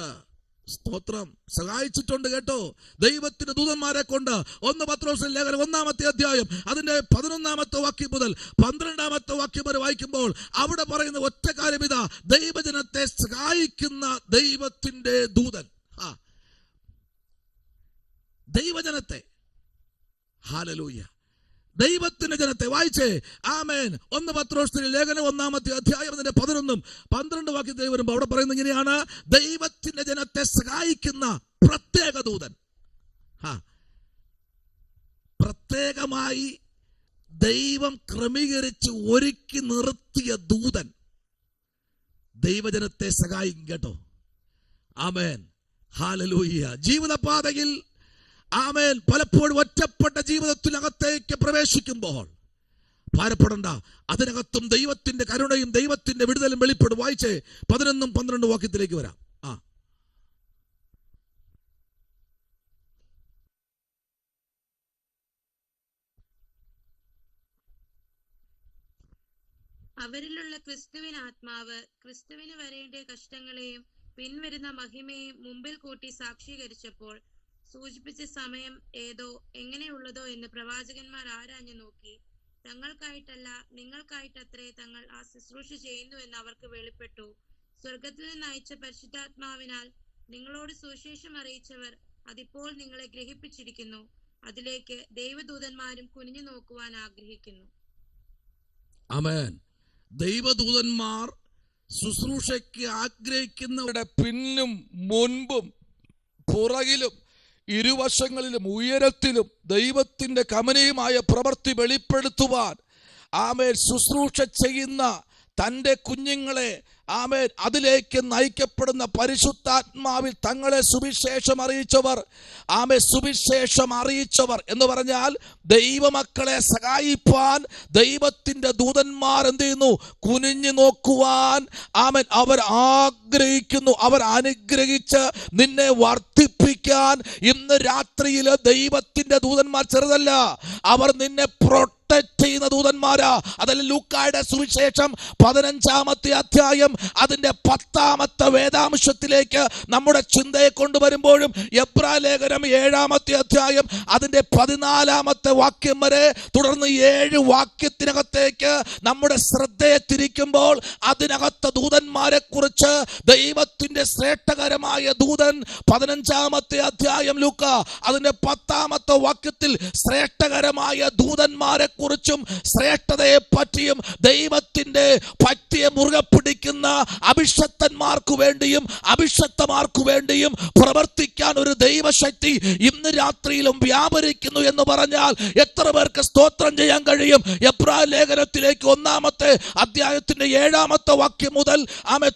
Speaker 1: സ്തോത്രം, സഹായിച്ചിട്ടുണ്ട് കേട്ടോ. ദൈവത്തിന്റെ ദൂതന്മാരെ കൊണ്ട് 1 പത്രോസ് ലേഖനം 1-ാമത്തെ അധ്യായം അതിന്റെ 11-ാമത്തെ വാക്യം മുതൽ 12-ാമത്തെ വാക്യം വരെ വായിക്കുമ്പോൾ അവിടെ പറയുന്ന ഒറ്റ കാര്യം ഇതാ: ദൈവജനത്തെ സഹായിക്കുന്ന ദൈവത്തിന്റെ ദൂതൻ. ദൈവജനത്തെ, ഹല്ലേലൂയ, ദൈവത്തിന്റെ ജനത്തെ വായിച്ചേ. ആമേൻ. 1 പത്രോസ് ലേഖനം 1-ാമത്തെ അധ്യായം അതിന്റെ 11-12 വാക്യത്തിൽ വരുമ്പോൾ അവിടെ പറയുന്നത് ഇങ്ങനെയാണ്: ദൈവത്തിന്റെ ജനത്തെ സഹായിക്കുന്ന പ്രത്യേക ദൂതൻ. പ്രത്യേകമായി ദൈവം ക്രമീകരിച്ച് ഒരുക്കി നിർത്തിയ ദൂതൻ ദൈവജനത്തെ സഹായിക്കും കേട്ടോ. ആമേൻ, ഹല്ലേലൂയ. ജീവിതപാതയിൽ ആമേൻ പലപ്പോഴും ഒറ്റപ്പെട്ട ജീവിതത്തിനകത്തേക്ക് പ്രവേശിക്കുമ്പോൾ ഭാരപ്പെടണ്ട, അതിനകത്തും ദൈവത്തിന്റെ കരുണയും ദൈവത്തിന്റെ വിടുതലും വെളിപ്പെടും. വായിച്ചേ 11-12 വാക്യത്തിലേക്ക് വരാം.
Speaker 3: അവരിലുള്ള ക്രിസ്തുവിൻ ആത്മാവ് ക്രിസ്തുവിന് വരേണ്ട കഷ്ടങ്ങളെയും പിൻവരുന്ന മഹിമയും മുമ്പിൽ കൂട്ടി സാക്ഷീകരിച്ചപ്പോൾ സൂചിപ്പിച്ച സമയം ഏതോ എങ്ങനെയുള്ളതോ എന്ന് പ്രവാചകന്മാർ ആരാഞ്ഞു നോക്കി. തങ്ങൾക്കായിട്ടല്ല നിങ്ങൾക്കായിട്ടത്രേ തങ്ങൾ ആ ശുശ്രൂഷ ചെയ്യുന്നു എന്ന് അവർക്ക് വെളിപ്പെട്ടു. സ്വർഗത്തിൽ നിന്ന് അയച്ച പരിശുദ്ധാത്മാവിനാൽ നിങ്ങളോട് സുവിശേഷം അറിയിച്ചവർ അതിപ്പോൾ നിങ്ങളെ ഗ്രഹിപ്പിച്ചിരിക്കുന്നു. അതിലേക്ക് ദൈവദൂതന്മാരും കുനിഞ്ഞു നോക്കുവാൻ ആഗ്രഹിക്കുന്നു.
Speaker 1: ആമേൻ. ദൈവദൂതന്മാർ ശുശ്രൂഷയ്ക്ക് ആഗ്രഹിക്കുന്നവരുടെ പിന്നിലും മുൻപും പുറകിലും ഇരുവശങ്ങളിലും ഉയരത്തിലും ദൈവത്തിന്റെ കമനീയമായ പ്രവൃത്തി വെളിപ്പെടുത്തുവാൻ ആമേൻ ശുശ്രൂഷ ചെയ്യുന്ന തൻ്റെ കുഞ്ഞുങ്ങളെ ആമേൻ അതിലേക്ക് നയിക്കപ്പെടുന്ന പരിശുദ്ധാത്മാവിൽ തങ്ങളെ സുവിശേഷം അറിയിച്ചവർ, സുവിശേഷം അറിയിച്ചവർ എന്ന് പറഞ്ഞാൽ ദൈവമക്കളെ സഹായിപ്പാൻ ദൈവത്തിന്റെ ദൂതന്മാർ എന്ത് ചെയ്യുന്നു? കുനിഞ്ഞു നോക്കുവാൻ ആമേൻ അവർ ആഗ്രഹിക്കുന്നു. അവർ അനുഗ്രഹിച്ച് നിന്നെ വർദ്ധിപ്പിക്കാൻ ഇന്ന് രാത്രിയിൽ ദൈവത്തിന്റെ ദൂതന്മാർ ചെറുതല്ല, അവർ നിന്നെ പ്രൊട്ടക്ട് ചെയ്യുന്ന ദൂതന്മാരാ. അതല്ല ലൂക്കായുടെ സുവിശേഷം 15-ാമത്തെ അധ്യായം അതിന്റെ 10-ാമത്തെ വേദാംശത്തിലേക്ക് നമ്മുടെ ചിന്തയെ കൊണ്ടുവരുമ്പോഴും എബ്രായ ലേഖനം 7-ാമത്തെ അധ്യായം അതിന്റെ 14-ാമത്തെ വാക്യം വരെ തുടർന്ന് 7 വാക്യത്തിനകത്തേക്ക് നമ്മുടെ ശ്രദ്ധയെ തിരിക്കുമ്പോൾ അതിനകത്ത് ദൂതന്മാരെ കുറിച്ച് ദൈവത്തിന്റെ ശ്രേഷ്ഠകരമായ ദൂതൻ 15-ാമത്തെ അധ്യായം ലൂക്ക അതിന്റെ 10-ാമത്തെ വാക്യത്തിൽ ശ്രേഷ്ഠകരമായ ദൂതന്മാരെ കുറിച്ചും ശ്രേഷ്ഠതയെ പറ്റിയും ദൈവത്തിന്റെ പറ്റിയെ മുറുകെ പിടിക്കുന്ന അഭിഷക്തന്മാർക്ക് വേണ്ടിയും അഭിഷക്തമാർക്ക് വേണ്ടിയും പ്രവർത്തിക്കാൻ ഒരു ദൈവശക്തി ഇന്ന് രാത്രിയിലും വ്യാപരിക്കുന്നു എന്ന് പറഞ്ഞാൽ എത്ര പേർക്ക് സ്തോത്രം ചെയ്യാൻ കഴിയും? എബ്രായ ലേഖനത്തിലേക്ക് 1-ാമത്തെ അധ്യായത്തിന്റെ 7-ാമത്തെ വാക്യം മുതൽ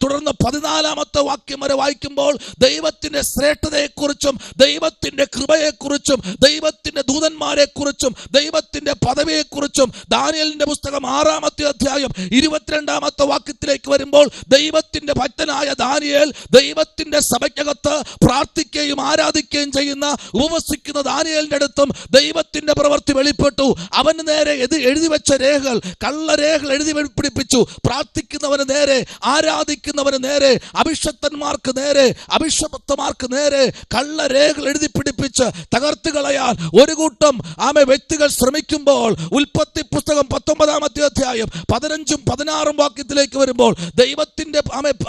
Speaker 1: തുടർന്ന് 14-ാമത്തെ വാക്യം വരെ വായിക്കുമ്പോൾ ദൈവത്തിന്റെ ശ്രേഷ്ഠതയെക്കുറിച്ചും ദൈവത്തിന്റെ കൃപയെക്കുറിച്ചും ദൈവത്തിന്റെ ദൂതന്മാരെ കുറിച്ചും ദൈവത്തിന്റെ പദവിയെക്കുറിച്ചും ദാനിയേലിന്റെ പുസ്തകം 6-ാമത്തെ അധ്യായം 22-ാമത്തെ വാക്യത്തിലേക്ക് വരുമ്പോൾ ദൈവത്തിന്റെ ഭക്തനായ ദാനിയേൽ ദൈവത്തിന്റെ സഭയ്ക്കകത്ത് പ്രാർത്ഥിക്കുകയും ആരാധിക്കുകയും ചെയ്യുന്ന ഉപവസിക്കുന്ന ദാനിയേലിന്റെ അടുത്തും ദൈവത്തിന്റെ പ്രവൃത്തി വെളിപ്പെട്ടു. അവന് നേരെ എഴുതി വെച്ച രേഖകൾ, കള്ളരേഖകൾ എഴുതി പിടിപ്പിച്ചു. പ്രാർത്ഥിക്കുന്നവന് നേരെ, ആരാധിക്കുന്നവന് നേരെ, അഭിഷക്തന്മാർക്ക് നേരെ, അഭിഷക്തമാർക്ക് നേരെ കള്ളരേഖകൾ എഴുതി പിടിപ്പിച്ച് തകർത്ത് കളയാൻ ഒരു കൂട്ടം വ്യക്തികൾ ശ്രമിക്കുമ്പോൾ ഉൽപ്പത്തി പുസ്തകം 19-ാമത്തെ അധ്യായം 15-ഉം 16-ഉം വാക്യത്തിലേക്ക് വരുമ്പോൾ ദൈവത്തിന്റെ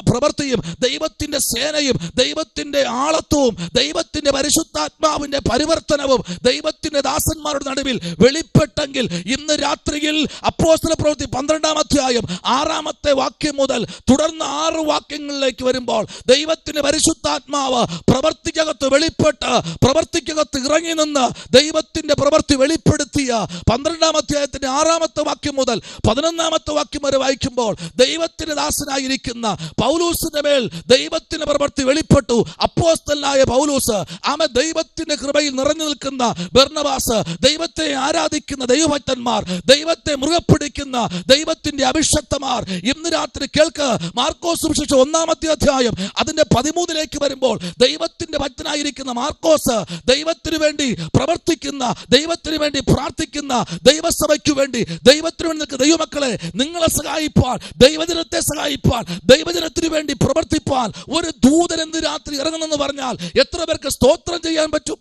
Speaker 1: പ്രവൃത്തിയും ദൈവത്തിന്റെ സേനയും ദൈവത്തിന്റെ ആളത്വവും ദൈവത്തിന്റെ പരിശുദ്ധാത്മാവിന്റെ പരിവർത്തനവും ദൈവത്തിന്റെ ദാസന്മാരുടെ നടുവിൽ വെളിപ്പെട്ടെങ്കിൽ ഇന്ന് രാത്രിയിൽ അപ്പോസ്തല പ്രവൃത്തി 12-ാം അധ്യായം 6-ാമത്തെ വാക്യം മുതൽ തുടർന്ന് 6 വാക്യങ്ങളിലേക്ക് വരുമ്പോൾ ദൈവത്തിന്റെ പരിശുദ്ധാത്മാവ് പ്രവൃത്തിക്കകത്ത് വെളിപ്പെട്ട് പ്രവൃത്തിക്കകത്ത് ഇറങ്ങി നിന്ന് ദൈവത്തിന്റെ പ്രവൃത്തി വെളിപ്പെടുത്തിയ 12-ാം അധ്യായത്തിന്റെ 6-ാമത്തെ വാക്യം മുതൽ 11-ാമത്തെ വാക്യം വരെ വായിക്കുമ്പോൾ ദൈവത്തിന്റെ ദാസനായിരിക്കുന്ന പൗലോസിന്റെ മേൽ ദൈവത്തിന്റെ പ്രവൃത്തി വെളിപ്പെട്ടു. അപ്പോസ്തലനായ പൗലോസ്, ദൈവത്തിന്റെ കൃപയിൽ നിറഞ്ഞു നിൽക്കുന്ന ബർന്നബാസ്, ദൈവത്തെ ആരാധിക്കുന്ന ദൈവഭക്തന്മാർ, ദൈവത്തെ മുറുകെ പിടിക്കുന്ന ദൈവത്തിന്റെ അഭിഷക്തമാർ. ഇന്ന് രാത്രി കേൾക്ക്, മാർക്കോസ് സുവിശേഷം 1-ാമത്തെ അധ്യായം അതിന്റെ 13-ലേക്ക് വരുമ്പോൾ ദൈവത്തിന്റെ ഭക്തനായിരിക്കുന്ന മാർക്കോസ് ദൈവത്തിന് വേണ്ടി പ്രവർത്തിക്കുന്ന, ദൈവത്തിന് വേണ്ടി പ്രാർത്ഥിക്കുന്ന, ദൈവസഭയ്ക്ക് വേണ്ടി ദൈവത്തിന് വേണ്ടി നിൽക്കുന്ന ദൈവമക്കളെ, നിങ്ങളെ സഹായിപ്പാൻ, ദൈവജനത്തെ സഹായിപ്പാൻ, ദൈവജനത്തിന് വേണ്ടി പ്രവർത്തിപ്പാൻ ഒരു ദൂതൻ ഇന്ന് രാത്രി ഇറങ്ങുന്നെന്ന് പറഞ്ഞാൽ എത്ര പേർക്ക് സ്തോത്രം ചെയ്യാൻ പറ്റും?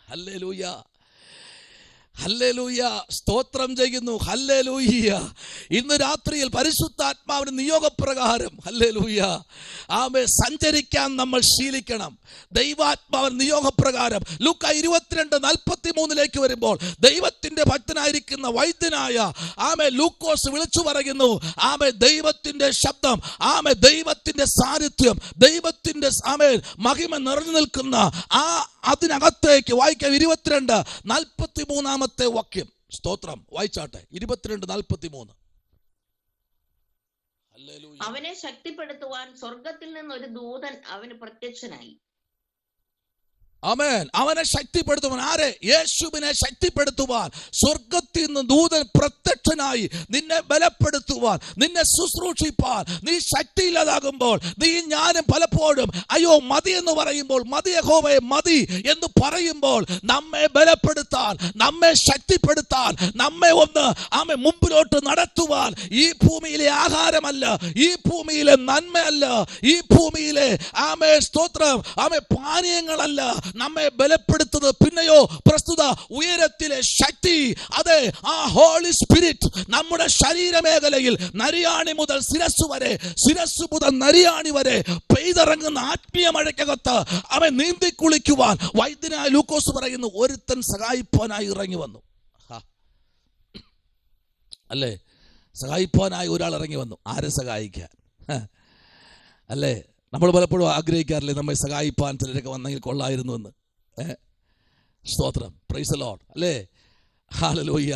Speaker 1: ഹല്ലേലൂയ, ഹല്ലേലൂയ, സ്തോത്രം ചെയ്യുന്നു. ഹല്ലേലൂയ. ഇന്ന് രാത്രിയിൽ പരിശുദ്ധാത്മാവിന്റെ നിയോഗപ്രകാരം ഹല്ലേലൂയ സഞ്ചരിക്കാൻ നമ്മൾ ശീലിക്കണം. ദൈവാത്മാവിന്റെ നിയോഗപ്രകാരം ലൂക്ക 22:43 വരുമ്പോൾ ദൈവത്തിന്റെ ഭക്തനായിരിക്കുന്ന വൈദ്യനായ ലൂക്കോസ് വിളിച്ചു പറയുന്നു, ദൈവത്തിന്റെ ശബ്ദം, ദൈവത്തിന്റെ സാന്നിധ്യം, ദൈവത്തിന്റെ മഹിമ നിറഞ്ഞു നിൽക്കുന്ന അതിനകത്തേക്ക് വായിക്കാം. 22:43 വാക്യം, സ്തോത്രം, വായിച്ചാട്ടെ. 22:43.
Speaker 2: അവനെ ശക്തിപ്പെടുത്തുവാൻ സ്വർഗത്തിൽ നിന്ന് ഒരു ദൂതൻ അവന് പ്രത്യക്ഷനായി.
Speaker 1: ആമേൻ. അവനെ ശക്തിപ്പെടുത്തുവാൻ, ആരെ? യേശുവിനെ ശക്തിപ്പെടുത്തുവാൻ സ്വർഗത്തിൽ നിന്ന് ദൂതൻ പ്രത്യക്ഷനായി നിന്നെ ബലപ്പെടുത്തുവാൻ, നിന്നെ ശുശ്രൂഷിപ്പാൻ. നീ ശക്തിയില്ലാതാകുമ്പോൾ നീ ഞാനും പലപ്പോഴും അയ്യോ മതി എന്ന് പറയുമ്പോൾ, മതി യഹോവേ മതി എന്ന് പറയുമ്പോൾ നമ്മെ ബലപ്പെടുത്താൻ, നമ്മെ ശക്തിപ്പെടുത്താൻ, നമ്മെ ഒന്ന് മുമ്പിലോട്ട് നടത്തുവാൻ ഈ ഭൂമിയിലെ ആഹാരമല്ല, ഈ ഭൂമിയിലെ നന്മയല്ല, ഈ ഭൂമിയിലെ സ്തോത്രം പാനീയങ്ങളല്ല നമ്മെ ബലപ്പെടുത്തുന്നത്, പിന്നെയോ പ്രസ്തുത ഉയരത്തിലെ ശക്തി. അതെ, ആ ഹോളി സ്പിരിറ്റ് നമ്മുടെ ശരീരമേഖലയിൽ നരിയാണി മുതൽ ശിരസ് വരെ, ശിരസ് മുതൽ നരിയാണി വരെ പെയ്തിറങ്ങുന്ന ആത്മീയ മഴയ്ക്കകത്ത് അവൻ നീന്തി കുളിക്കുവാൻ വൈദ്യനായ ലൂക്കോസ് പറയുന്നു, ഒരുത്തൻ സഹായിപ്പാനായി ഇറങ്ങി വന്നു. അല്ലേ, സഹായിപ്പാനായി ഒരാൾ ഇറങ്ങി വന്നു. ആരെ സഹായിക്കാൻ? അല്ലേ, നമ്മൾ പലപ്പോഴും ആഗ്രഹിക്കാറില്ലേ നമ്മെ സഹായിപ്പാൻ ചിലരൊക്കെ വന്നെങ്കിൽ കൊള്ളായിരുന്നു എന്ന്. സ്തോത്രം, പ്രൈസ് ദി ലോർഡ്. അല്ലേ, ഹല്ലേലൂയ.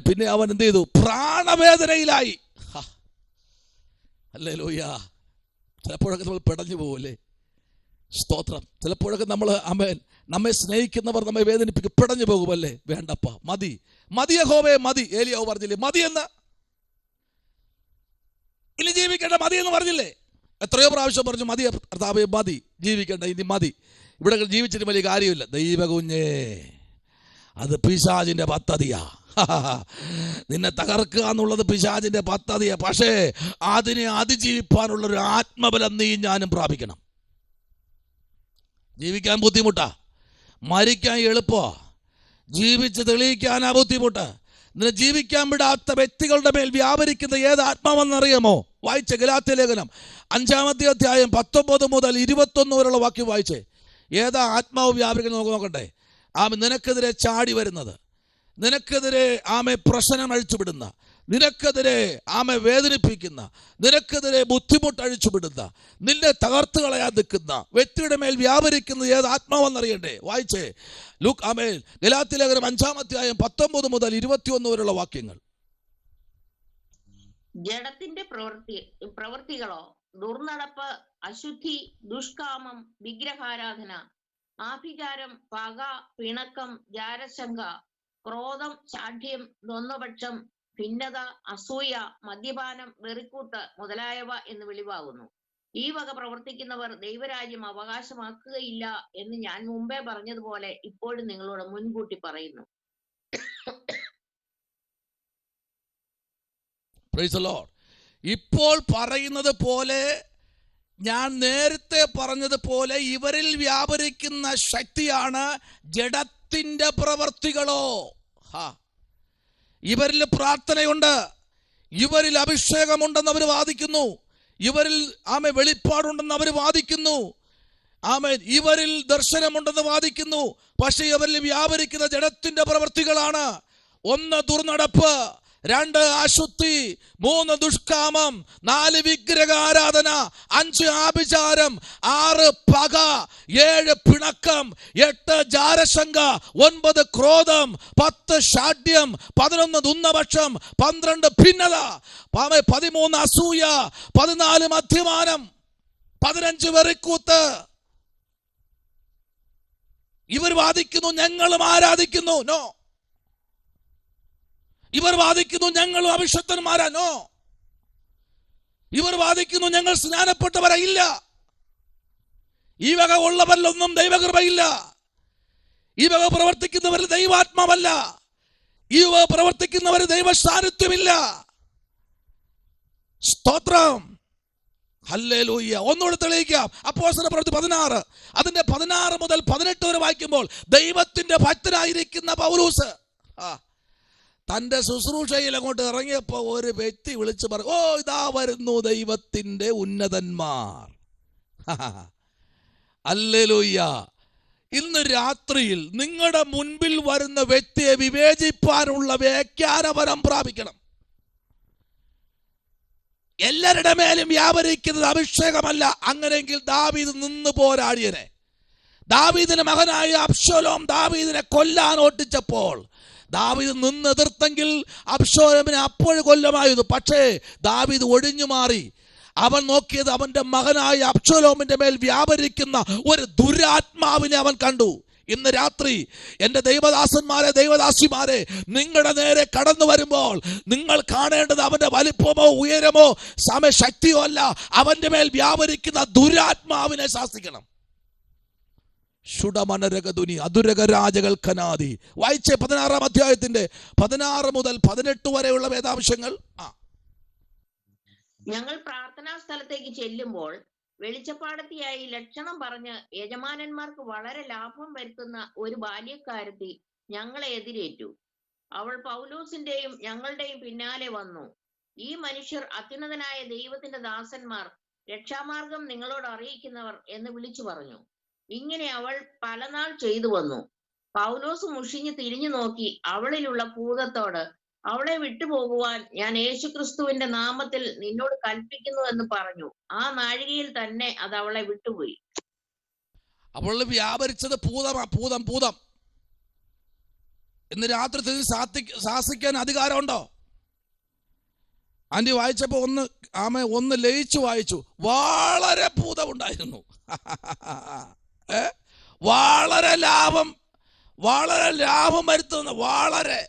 Speaker 1: പിന്നെ അവൻ എന്ത് ചെയ്തു? പ്രാണവേദനയിലായി. ഹല്ലേലൂയ. ചിലപ്പോഴൊക്കെ നമ്മൾ പെടഞ്ഞു പോകൂല്ലേ? സ്തോത്രം. ചിലപ്പോഴൊക്കെ നമ്മൾ നമ്മെ സ്നേഹിക്കുന്നവർ നമ്മെ വേദനിപ്പിക്കും, പെടഞ്ഞു പോകുമല്ലേ? വേണ്ടപ്പ, മതി, മതി യഹോവേ മതി. ഏലിയാവ് പറഞ്ഞില്ലേ മതി എന്ന്? ഇനി ജീവിക്കേണ്ട മതി എന്ന് പറഞ്ഞില്ലേ? എത്രയോ പ്രാവശ്യം പറഞ്ഞു മതി കർത്താവേ മതി, ജീവിക്കേണ്ട ഇനി മതി, ഇവിടെ ജീവിച്ചിട്ട് വലിയ കാര്യമില്ല. ദൈവകുഞ്ഞേ, അത് പിശാചിന്റെ പദ്ധതിയാ. നിന്നെ തകർക്കുക എന്നുള്ളത് പിശാചിന്റെ പദ്ധതിയാ. പക്ഷേ അതിനെ അതിജീവിപ്പാനുള്ളൊരു ആത്മബലം നീ ഞാനും പ്രാപിക്കണം. ജീവിക്കാൻ ബുദ്ധിമുട്ടാ, മരിക്കാൻ എളുപ്പമാ, ജീവിച്ച് തെളിയിക്കാനാ ബുദ്ധിമുട്ട്. നിന്നെ ജീവിക്കാൻ വിടാത്ത വ്യക്തികളുടെ മേൽ വ്യാപരിക്കുന്ന ഏത് ആത്മാവെന്നറിയാമോ? വായിച്ചേ ഗലാത്യ ലേഖനം 5-ാമത്തെ അധ്യായം 19 മുതൽ 21 വരെയുള്ള വാക്യം വായിച്ചേ. ഏതാ ആത്മാവ് വ്യാപരിക്കുന്നത് നോക്കട്ടെ. നിനക്കെതിരെ ചാടി വരുന്നത്, നിനക്കെതിരെ പ്രശ്നം അഴിച്ചുവിടുന്ന, നിനക്കെതിരെ വേദനിപ്പിക്കുന്ന, നിനക്കെതിരെ ബുദ്ധിമുട്ട് അഴിച്ചുവിടുന്ന, നിന്നെ തകർത്ത് കളയാൻ നിൽക്കുന്ന വ്യക്തിയുടെ മേൽ വ്യാപരിക്കുന്നത് ഏത് ആത്മാവെന്നറിയണ്ടേ? വായിച്ചേ ഗലാത്യ ലേഖനം 5-ാം അധ്യായം 19 മുതൽ 21 വരെയുള്ള വാക്യങ്ങൾ.
Speaker 2: ജഡത്തിന്റെ പ്രവൃത്തികളോ ദുർനടപ്പ്, അശുദ്ധി, ദുഷ്കാമം, വിഗ്രഹാരാധന, ആഭിചാരം, പക, പിണക്കം, ജാരശങ്ക, ക്രോധം, ശാഠ്യം, ദ്വന്ദ്വപക്ഷം, ഭിന്നത, അസൂയ, മദ്യപാനം, വെറിക്കൂത്ത് മുതലായവ എന്ന് വെളിവാകുന്നു. ഈ വക പ്രവർത്തിക്കുന്നവർ ദൈവരാജ്യം അവകാശമാക്കുകയില്ല എന്ന് ഞാൻ മുമ്പേ പറഞ്ഞതുപോലെ ഇപ്പോഴും നിങ്ങളോട് മുൻകൂട്ടി പറയുന്നു.
Speaker 1: Price the Lord. ഇപ്പോൾ പറയുന്നത് പോലെ, ഞാൻ നേരത്തെ പറഞ്ഞതുപോലെ ഇവരിൽ വ്യാപരിക്കുന്ന ശക്തിയാണ് ജഡത്തിന്റെ പ്രവർത്തികളോ. ഇവരിൽ പ്രാർത്ഥനയുണ്ട്, ഇവരിൽ അഭിഷേകമുണ്ടെന്ന് അവർ വാദിക്കുന്നു, ഇവരിൽ വെളിപ്പാടുണ്ടെന്ന് അവർ വാദിക്കുന്നു, ഇവരിൽ ദർശനമുണ്ടെന്ന് വാദിക്കുന്നു. പക്ഷെ ഇവരിൽ വ്യാപരിക്കുന്ന ജഡത്തിന്റെ പ്രവർത്തികളാണ്. 1 ദുർനടപ്പ്, 2 അശുദ്ധി, 3 ദുഷ്കാമം, 4 വിഗ്രഹാരാധന, 5 ആഭിചാരം, 6 പക, 7 പിണക്കം, 8 ജാരശങ്ക, 9 ക്രോധം, 10 ശാഠ്യം, 11 ദ്വന്ദ്വപക്ഷം, 12 ഭിന്നത, 13 അസൂയ, 14 മദ്യപാനം, 15 വെറിക്കൂത്ത്. ഇവർ വാദിക്കുന്നു ഞങ്ങളും ആരാധിക്കുന്നു. നോ. ഇവർ വാദിക്കുന്നു ഞങ്ങൾ അഭിഷക്തന്മാരാണോ? ഇവർ വാദിക്കുന്നു ഞങ്ങൾ സ്നാനപ്പെട്ടവരാ. ഇല്ല, ഈ വക ഉള്ളവരിലൊന്നും ദൈവകൃപയില്ല. ഈ വക പ്രവർത്തിക്കുന്നവരിൽ ദൈവാത്മാവല്ല. ഈ വക പ്രവർത്തിക്കുന്നവരിൽ ദൈവ സാന്നിധ്യമില്ല. സ്തോത്രം, ഹല്ലേലൂയ. ഒന്നുകൂടെ തെളിയിക്കാം. അപ്പോസ്തലപ്രവൃത്തി 16 അതിന്റെ 16 മുതൽ 18 വരെ വായിക്കുമ്പോൾ ദൈവത്തിന്റെ ഭക്തനായിരിക്കുന്ന പൗലോസ് തന്റെ ശുശ്രൂഷയിൽ അങ്ങോട്ട് ഇറങ്ങിയപ്പോ ഒരു വ്യക്തി വിളിച്ചു പറഞ്ഞു, ഓ ഇതാ വരുന്നു ദൈവത്തിന്റെ ഉന്നതന്മാർ. ഹല്ലേലൂയ. ഇന്ന് രാത്രിയിൽ നിങ്ങളുടെ മുൻപിൽ വരുന്ന വ്യക്തിയെ വിവേചിപ്പാനുള്ള വ്യാഖ്യാനപരം പ്രാപിക്കണം. എല്ലാവരുടെ മേലും വ്യാപരിക്കുന്നത് അഭിഷേകമല്ല. അങ്ങനെയെങ്കിൽ ദാവീദ് നിന്ന് പോരാടിയനെ. ദാവീദിന്റെ മകനായ അബ്ശലോം ദാവീദിനെ കൊല്ലാൻ ഓട്ടിച്ചപ്പോൾ ദാവീദ് നിന്ന് എതിർത്തെങ്കിൽ അബ്ശലോമിനെ അപ്പോഴും കൊല്ലമായിരുന്നു. പക്ഷേ ദാവീദ് ഒഴിഞ്ഞു മാറി. അവൻ നോക്കിയത് അവന്റെ മകനായ അബ്ശലോമിന്റെ മേൽ വ്യാപരിക്കുന്ന ഒരു ദുരാത്മാവിനെ അവൻ കണ്ടു. ഇന്ന് രാത്രി എൻ്റെ ദൈവദാസന്മാരെ, ദൈവദാസിമാരെ, നിങ്ങളുടെ നേരെ കടന്നു വരുമ്പോൾ നിങ്ങൾ കാണേണ്ടത് അവന്റെ വലിപ്പമോ ഉയരമോ ശക്തിയോ അല്ല, അവന്റെ മേൽ വ്യാപരിക്കുന്ന ദുരാത്മാവിനെ ശാസിക്കണം. ഷുഡമനരകതുനി അതുരകരാജകൾ ഖനാദി. വായിച്ചേ 16-ാം അധ്യായത്തിന്റെ 16 മുതൽ 18 വരെയുള്ള വേദാംശങ്ങൾ.
Speaker 2: ഞങ്ങൾ പ്രാർത്ഥനാ സ്ഥലത്തേക്ക് ചെല്ലുമ്പോൾ വെളിച്ചപ്പാടത്തിയായി ലക്ഷണം പറഞ്ഞ് യജമാനന്മാർക്ക് വളരെ ലാഭം വരുത്തുന്ന ഒരു ബാല്യക്കാരത്തി ഞങ്ങളെ എതിരേറ്റു. അവൾ പൗലോസിന്റെയും ഞങ്ങളുടെയും പിന്നാലെ വന്നു. ഈ മനുഷ്യർ അത്യുന്നതനായ ദൈവത്തിന്റെ ദാസന്മാർ, രക്ഷാമാർഗം നിങ്ങളോട് അറിയിക്കുന്നവർ എന്ന് വിളിച്ചു പറഞ്ഞു. ഇങ്ങനെ അവൾ പലനാൾ ചെയ്തു വന്നു. പൗലോസ് മുഷിഞ്ഞ് തിരിഞ്ഞു നോക്കി അവളിലുള്ള ഭൂതത്തോട്, അവളെ വിട്ടുപോകുവാൻ ഞാൻ യേശുക്രിസ്തുവിന്റെ നാമത്തിൽ നിന്നോട് കൽപ്പിക്കുന്നു എന്ന് പറഞ്ഞു. ആ നാഴികയിൽ തന്നെ അത് അവളെ വിട്ടുപോയി.
Speaker 1: അവൾ വ്യാപരിച്ചത് ഭൂതം. ഇന്ന് രാത്രി ശാസിക്കാൻ അധികാരമുണ്ടോ? ആന്റി വായിച്ചപ്പോ ഒന്ന് ലയിച്ചു വായിച്ചു. വളരെ ഭൂതമുണ്ടായിരുന്നു. വളരെ ലാഭം വരുത്തുന്ന, വളരെ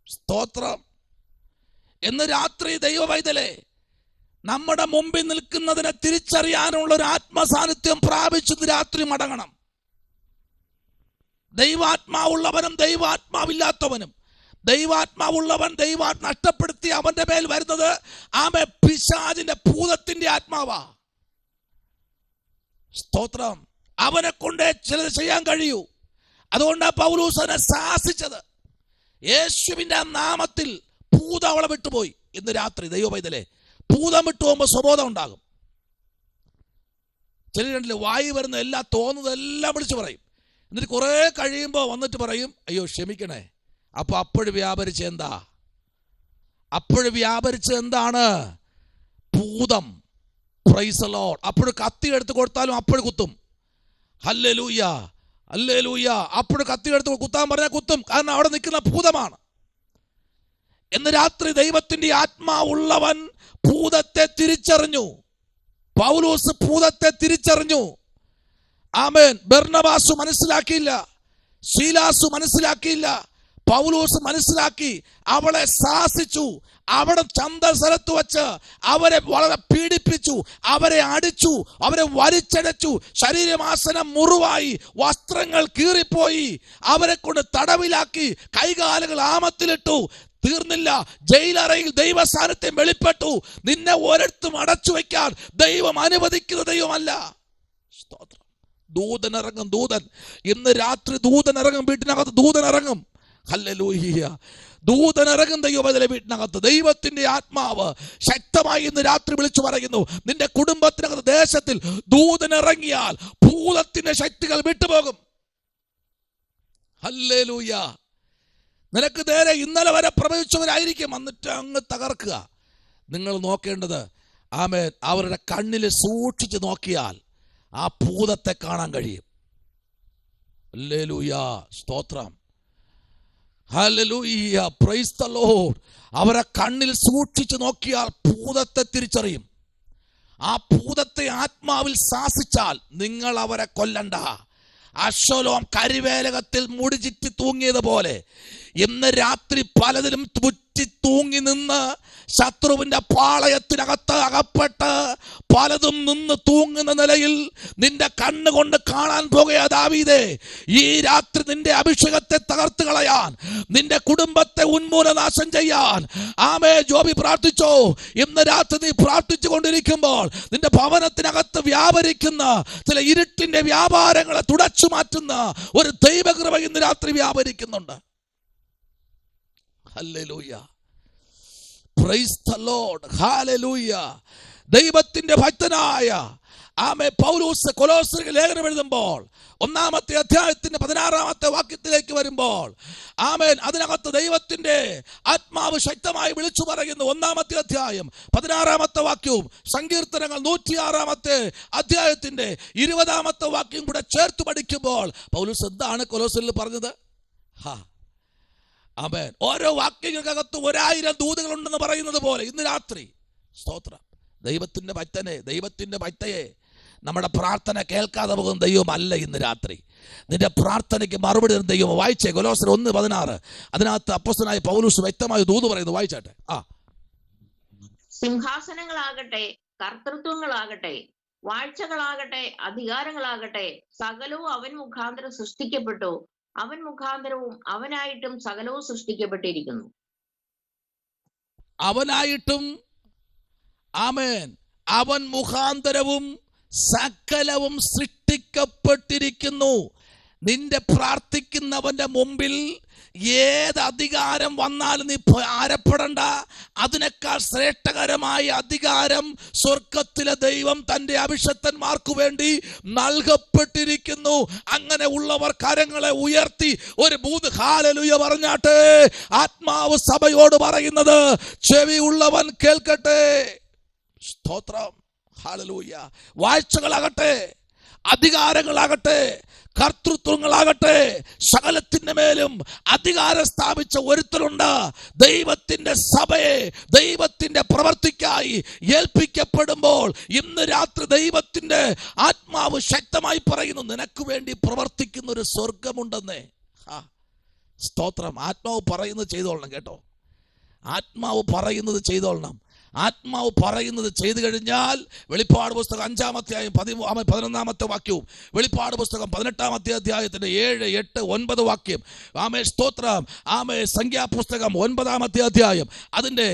Speaker 1: സ്തോത്രം. എന്ന് രാത്രി ദൈവവൈതലേ, നമ്മുടെ മുമ്പിൽ നിൽക്കുന്നതിനെ തിരിച്ചറിയാനുള്ള ഒരു ആത്മസാന്നിധ്യം പ്രാപിച്ചത് രാത്രി മടങ്ങണം. ദൈവാത്മാവുള്ളവനും ദൈവാത്മാവില്ലാത്തവനും. ദൈവാത്മാവുള്ളവൻ നഷ്ടപ്പെടുത്തി അവന്റെ മേൽ വരുന്നത് ആമേ പിശാചിന്റെ ഭൂതത്തിന്റെ ആത്മാവാ. സ്തോത്രം. അവനെ കൊണ്ടേ ചിലത് ചെയ്യാൻ കഴിയൂ. അതുകൊണ്ടാണ് പൗലോസ് അതിനെ ശാസിച്ചത്. യേശുവിന്റെ നാമത്തിൽ ഭൂതം അവളെ വിട്ടുപോയി. ഇന്ന് രാത്രി ദൈവ പൈതലേ, ഭൂതം വിട്ടുപോകുമ്പോൾ സ്വബോധം ഉണ്ടാകും. ചിലരുണ്ടല്ലോ വായി വരുന്ന എല്ലാം തോന്നുന്നതെല്ലാം വിളിച്ചു പറയും. എന്നിട്ട് കുറെ കഴിയുമ്പോൾ വന്നിട്ട് പറയും, അയ്യോ ക്ഷമിക്കണേ. അപ്പൊ അപ്പോഴും വ്യാപരിച്ച എന്താ? അപ്പോഴും വ്യാപരിച്ച എന്താണ്? ഭൂതം. Price the Lord. അപ്പോഴും കത്തി എടുത്ത് കൊടുത്താലും അപ്പോഴും കുത്തും. Hallelujah, hallelujah. അപ്പോഴും കത്തി എടുത്ത് കുത്താൻ പറഞ്ഞാൽ കുത്തും. കാരണം അവിടെ നിൽക്കുന്ന ഭൂതമാണ്. ഇന്ന് രാത്രി ദൈവത്തിന്റെ ആത്മാവുള്ളവൻ ഭൂതത്തെ തിരിച്ചറിഞ്ഞു. പൗലോസ് ഭൂതത്തെ തിരിച്ചറിഞ്ഞു. ആമേൻ. ബർന്നബാസ് മനസ്സിലാക്കിയില്ല, ശീലാസ് മനസ്സിലാക്കിയില്ല, പൗലോസ് മനസ്സിലാക്കി. അവളെ ശാസിച്ചു. അവിടെ ചന്തസ്ഥലത്ത് വച്ച് അവരെ വളരെ പീഡിപ്പിച്ചു, അവരെ അടിച്ചു, അവരെ വലിച്ചടച്ചു. ശരീരമാസനം മുറിവായി, വസ്ത്രങ്ങൾ കീറിപ്പോയി, അവരെ കൊണ്ട് തടവിലാക്കി, കൈകാലുകൾ ആമത്തിലിട്ടു. തീർന്നില്ല, ജയിലറയിൽ ദൈവസാന്നിധ്യം വെളിപ്പെട്ടു. നിന്നെ ഒരിടത്തും അടച്ചു വയ്ക്കാൻ ദൈവം അനുവദിക്കുന്ന ദൈവമല്ല. സ്തോത്രം. ദൂതൻ ഇറങ്ങും. ദൂതൻ ഇന്ന് രാത്രി ദൂതൻ ഇറങ്ങും. വീട്ടിനകത്ത് ദൂതൻ ഇറങ്ങും. ഹല്ലേലൂയ. ദൂതൻ ഇറങ്ങും ദൈവത്തിലെ വീട്ടിനകത്ത്. ദൈവത്തിന്റെ ആത്മാവ് ശക്തമായി ഇന്ന് രാത്രി വിളിച്ചു പറയുന്നു, നിന്റെ കുടുംബത്തിനകത്ത്, ദേശത്തിൽ ദൂതൻ ഇറങ്ങിയാൽ ഭൂതത്തിന്റെ ശക്തികൾ വിട്ടുപോകും. ഹല്ലേലൂയ. നിനക്ക് നേരെ ഇന്നലെ വരെ പ്രവചിച്ചവരായിരിക്കും, എന്നിട്ട് അങ്ങ് തകർക്കുക. നിങ്ങൾ നോക്കേണ്ടത് ആമേൻ, അവരുടെ കണ്ണിൽ സൂക്ഷിച്ച് നോക്കിയാൽ ആ ഭൂതത്തെ കാണാൻ കഴിയും. ഹല്ലേലൂയ. സ്തോത്രം. ഹല്ലേലൂയ. Praise the Lord. അവരെ കണ്ണിൽ സൂക്ഷിച്ച് നോക്കിയാൽ ഭൂതത്തെ തിരിച്ചറിയും. ആ ഭൂതത്തെ ആത്മാവിൽ ശാസിച്ചാൽ നിങ്ങൾ അവരെ കൊല്ലണ്ട. അശ്വലോം കരിവേലകത്തിൽ മുടിചുറ്റി തൂങ്ങിയതുപോലെ ഇന്ന് രാത്രി പലതിലും ചുറ്റി തൂങ്ങി നിന്ന് ശത്രുവിന്റെ പാളയത്തിനകത്ത് അകപ്പെട്ട് പലതും നിന്ന് തൂങ്ങുന്ന നിലയിൽ നിന്റെ കണ്ണുകൊണ്ട് കാണാൻ പോകുക ദാവീദേ. ഈ രാത്രി നിന്റെ അഭിഷേകത്തെ തകർത്ത് കളയാൻ, നിന്റെ കുടുംബത്തെ ഉന്മൂലനാശം ചെയ്യാൻ ആമേ ജോബി പ്രാർത്ഥിച്ചോ. ഇന്ന് രാത്രി നീ പ്രാർത്ഥിച്ചു കൊണ്ടിരിക്കുമ്പോൾ നിന്റെ ഭവനത്തിനകത്ത് വ്യാപരിക്കുന്ന ചില ഇരുട്ടിന്റെ വ്യാപാരങ്ങളെ തുടച്ചു മാറ്റുന്ന ഒരു ദൈവകൃപ ഇന്ന് രാത്രി വ്യാപരിക്കുന്നുണ്ട്. ഹല്ലേലൂയ. Praise the Lord. ഹല്ലേലൂയ. ദൈവത്തിന്റെ ഭക്തനായ ആമേ പൗലോസ് കൊലോസ്യർക്ക് ലേഖനം എഴുതുമ്പോൾ 1-ാമത്തെ അധ്യായത്തിന്റെ 16-ാമത്തെ വാക്യത്തിലേക്ക് വരുമ്പോൾ ആമേൻ, അതിനകത്ത് ദൈവത്തിന്റെ ആത്മാവ് ശക്തമായി വിളിച്ചു പറയുന്നു. 1-ാമത്തെ അധ്യായം 16-ാമത്തെ വാക്യവും സങ്കീർത്തനങ്ങൾ 106-ാമത്തെ അധ്യായത്തിന്റെ 20-ാമത്തെ വാക്യം കൂടെ ചേർത്ത് പഠിക്കുമ്പോൾ പൗലോസ് എന്താണ് കൊലോസ്യരിൽ പറഞ്ഞത്? ആമേൻ. ഓരോ വാക്യങ്ങൾക്കകത്ത് 1000 ദൂതുകളുണ്ടെന്ന് പറയുന്നത് പോലെ ഇന്ന് രാത്രി സ്തോത്രം, ദൈവത്തിന്റെ ഭക്തനെ, ദൈവത്തിന്റെ ഭക്തയെ നമ്മുടെ പ്രാർത്ഥന കേൾക്കാതെ പോകുന്ന ദൈവമല്ല. ഇന്ന് രാത്രി നിന്റെ പ്രാർത്ഥനയ്ക്ക് മറുപടി തരുന്ന ദൈവം. വായിച്ചേ കൊലോസ്യർ 1:16. അതിനകത്ത് അപ്പോസ്തലനായ പൗലോസ് വ്യക്തമായി ദൂത് പറയുന്നു. വായിച്ചാട്ടെ.
Speaker 2: സിംഹാസനങ്ങളാകട്ടെ, കർത്തൃത്വങ്ങളാകട്ടെ, വാഴ്ചകളാകട്ടെ, അധികാരങ്ങളാകട്ടെ, സകലവും അവൻ മുഖാന്തരം സൃഷ്ടിക്കപ്പെട്ടു. അവൻ മുഖാന്തരവും അവനായിട്ടും സകലവും സൃഷ്ടിക്കപ്പെട്ടിരിക്കുന്നു.
Speaker 1: അവനായിട്ടും ആമേൻ, അവൻ മുഖാന്തരവും സകലവും സൃഷ്ടിക്കപ്പെട്ടിരിക്കുന്നു. നിന്റെ പ്രാർത്ഥിക്കുന്നവന്റെ മുമ്പിൽ ഏത് അധികാരം വന്നാലും നീ ഭാരപ്പെടണ്ട. അതിനേക്കാൾ ശ്രേഷ്ഠകരമായ അധികാരം സ്വർഗത്തിലെ ദൈവം തന്റെ അഭിഷക്തന്മാർക്ക് വേണ്ടി നൽകപ്പെട്ടിരിക്കുന്നു. അങ്ങനെ ഉള്ളവർ കരങ്ങളെ ഉയർത്തി ഒരു ബൂത് ഹല്ലേലൂയ പറഞ്ഞാട്ടെ. ആത്മാവ് സഭയോട് പറയുന്നത് ചെവി ഉള്ളവൻ കേൾക്കട്ടെ. സ്തോത്രം. ഹല്ലേലൂയ. വാഴ്ചകളാകട്ടെ, അധികാരങ്ങളാകട്ടെ, കർത്തൃത്വങ്ങളാകട്ടെ, സകലത്തിന്റെ മേലും അധികാരം സ്ഥാപിച്ച ഒരുത്തരുണ്ട്. ദൈവത്തിന്റെ സഭയെ ദൈവത്തിന്റെ പ്രവർത്തിക്കായി ഏൽപ്പിക്കപ്പെടുമ്പോൾ ഇന്ന് രാത്രി ദൈവത്തിന്റെ ആത്മാവ് ശക്തമായി പറയുന്നു, നിനക്ക് വേണ്ടി പ്രവർത്തിക്കുന്ന ഒരു സ്വർഗമുണ്ടെന്നേ. സ്തോത്രം. ആത്മാവ് പറയുന്നത് ചെയ്തോളണം കേട്ടോ. ആത്മാവ് പറയുന്നത് ചെയ്തോളണം. ആത്മാവ് പറയുന്നത് ചെയ്തു കഴിഞ്ഞാൽ വെളിപ്പാട് പുസ്തകം 5-ാം അധ്യായം 11-ാമത്തെ വാക്യവും വെളിപ്പാട് പുസ്തകം 18-ാമത്തെ അധ്യായത്തിന്റെ 7, 8, 9 വാക്യം, ആമേ സ്തോത്രം, ആമേ സംഖ്യാപുസ്തകം 9-ാമത്തെ അധ്യായം അതിന്റെ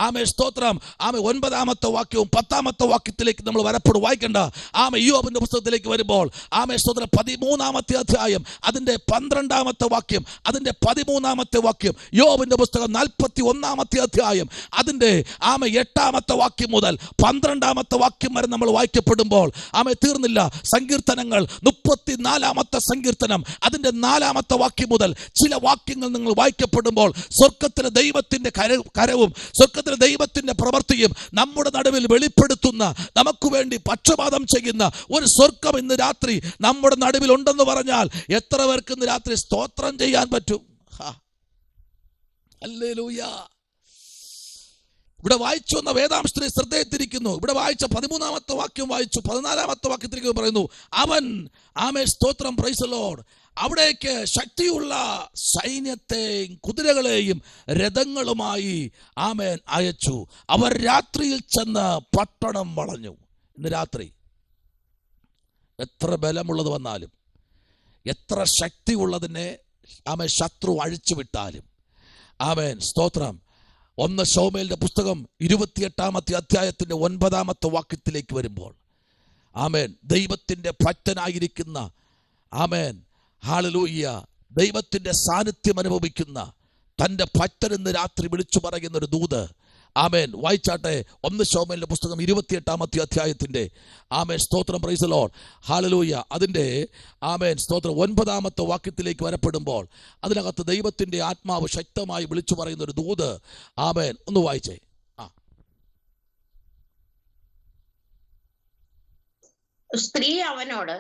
Speaker 1: ആമേ സ്തോത്രം, ആമേ 9-ാമത്തെ വാക്യവും 10-ാമത്തെ വാക്യത്തിലേക്ക് നമ്മൾ വരപ്പെടും. വായിക്കണ്ട. ആമേ യോബിന്റെ പുസ്തകത്തിലേക്ക് വരുമ്പോൾ ആമേ സ്തോത്രം 13-ാമത്തെ അധ്യായം അതിന്റെ 12-ാമത്തെ വാക്യം അതിന്റെ 13-ാമത്തെ വാക്യം, യോബിന്റെ പുസ്തകം 41-ാമത്തെ അധ്യായം അതിന്റെ ആമേ 8-ാമത്തെ വാക്യം മുതൽ 12-ാമത്തെ വാക്യം വരെ നമ്മൾ വായിക്കപ്പെടുമ്പോൾ ആമേ തീർന്നില്ല. സങ്കീർത്തനങ്ങൾ 34-ാമത്തെ സങ്കീർത്തനം അതിന്റെ 4-ാമത്തെ വാക്യം മുതൽ ചില വാക്യങ്ങൾ നിങ്ങൾ വായിക്കപ്പെടുമ്പോൾ സ്വർഗത്തിലെ ദൈവത്തിന്റെ കരവും സ്വർഗത്തിലെ ദൈവത്തിന്റെ പ്രവൃത്തിയും നമ്മുടെ നടുവിൽ വെളിപ്പെടുത്തുന്ന, നമുക്ക് വേണ്ടി പക്ഷപാതം ചെയ്യുന്ന ഒരു സ്വർഗം ഇന്ന് രാത്രി നമ്മുടെ നടുവിൽ ഉണ്ടെന്ന് പറഞ്ഞാൽ എത്ര പേർക്ക് ഇന്ന് രാത്രി സ്തോത്രം ചെയ്യാൻ പറ്റും? ഹല്ലേലൂയ. ഇവിടെ വായിച്ചു വന്ന വേദാംശത്തിനെ ശ്രദ്ധയെത്തിരിക്കുന്നു. ഇവിടെ വായിച്ച 13-ാമത്തെ വാക്യം വായിച്ചു, 14-ാമത്തെ വാക്യത്തിലേക്ക് പറയുന്നു, അവൻ ആമേ സ്തോത്രം, പ്രൈസ് ദി ലോർഡ്, അവിടേക്ക് ശക്തിയുള്ള സൈന്യത്തെയും കുതിരകളെയും രഥങ്ങളുമായി ആമേൻ അയച്ചു. അവർ രാത്രിയിൽ ചെന്ന് പട്ടണം വളഞ്ഞു. ഇന്ന് രാത്രി എത്ര ബലമുള്ളത് വന്നാലും, എത്ര ശക്തിയുള്ളതിനെ ആമേൻ ശത്രു അഴിച്ചു വിട്ടാലും, ആമേൻ സ്തോത്രം, 1 ശമൂവേലിന്റെ പുസ്തകം 28-ാമത്തെ അധ്യായത്തിന്റെ 9-ാമത്തെ വാക്യത്തിലേക്ക് വരുമ്പോൾ ആമേൻ ദൈവത്തിന്റെ ഭക്തനായിരിക്കുന്ന, ആമേൻ ഹല്ലേലൂയ, ദൈവത്തിന്റെ സാന്നിധ്യം അനുഭവിക്കുന്ന തൻ്റെ ഭക്തൻ ഇന്ന് രാത്രി വിളിച്ചു പറയുന്ന ഒരു ദൂത്, ആമേൻ വായിച്ചാട്ടെ. 1 ശമൂവേലിന്റെ പുസ്തകം 28-ാമത്തെ അധ്യായത്തിന്റെ ആമേൻ സ്തോത്രം, പ്രൈസ് ദി ലോർഡ്, ഹല്ലേലൂയ, അതിന്റെ ആമേൻ സ്തോത്രം 9-ാമത്തെ വാക്യത്തിലേക്ക് വരപ്പെടുമ്പോൾ അതിനകത്ത് ദൈവത്തിന്റെ ആത്മാവ് ശക്തമായി വിളിച്ചു പറയുന്ന ഒരു ദൂത്, ആമേൻ ഒന്ന് വായിച്ചേ.
Speaker 2: സ്ത്രീ അവനോട്,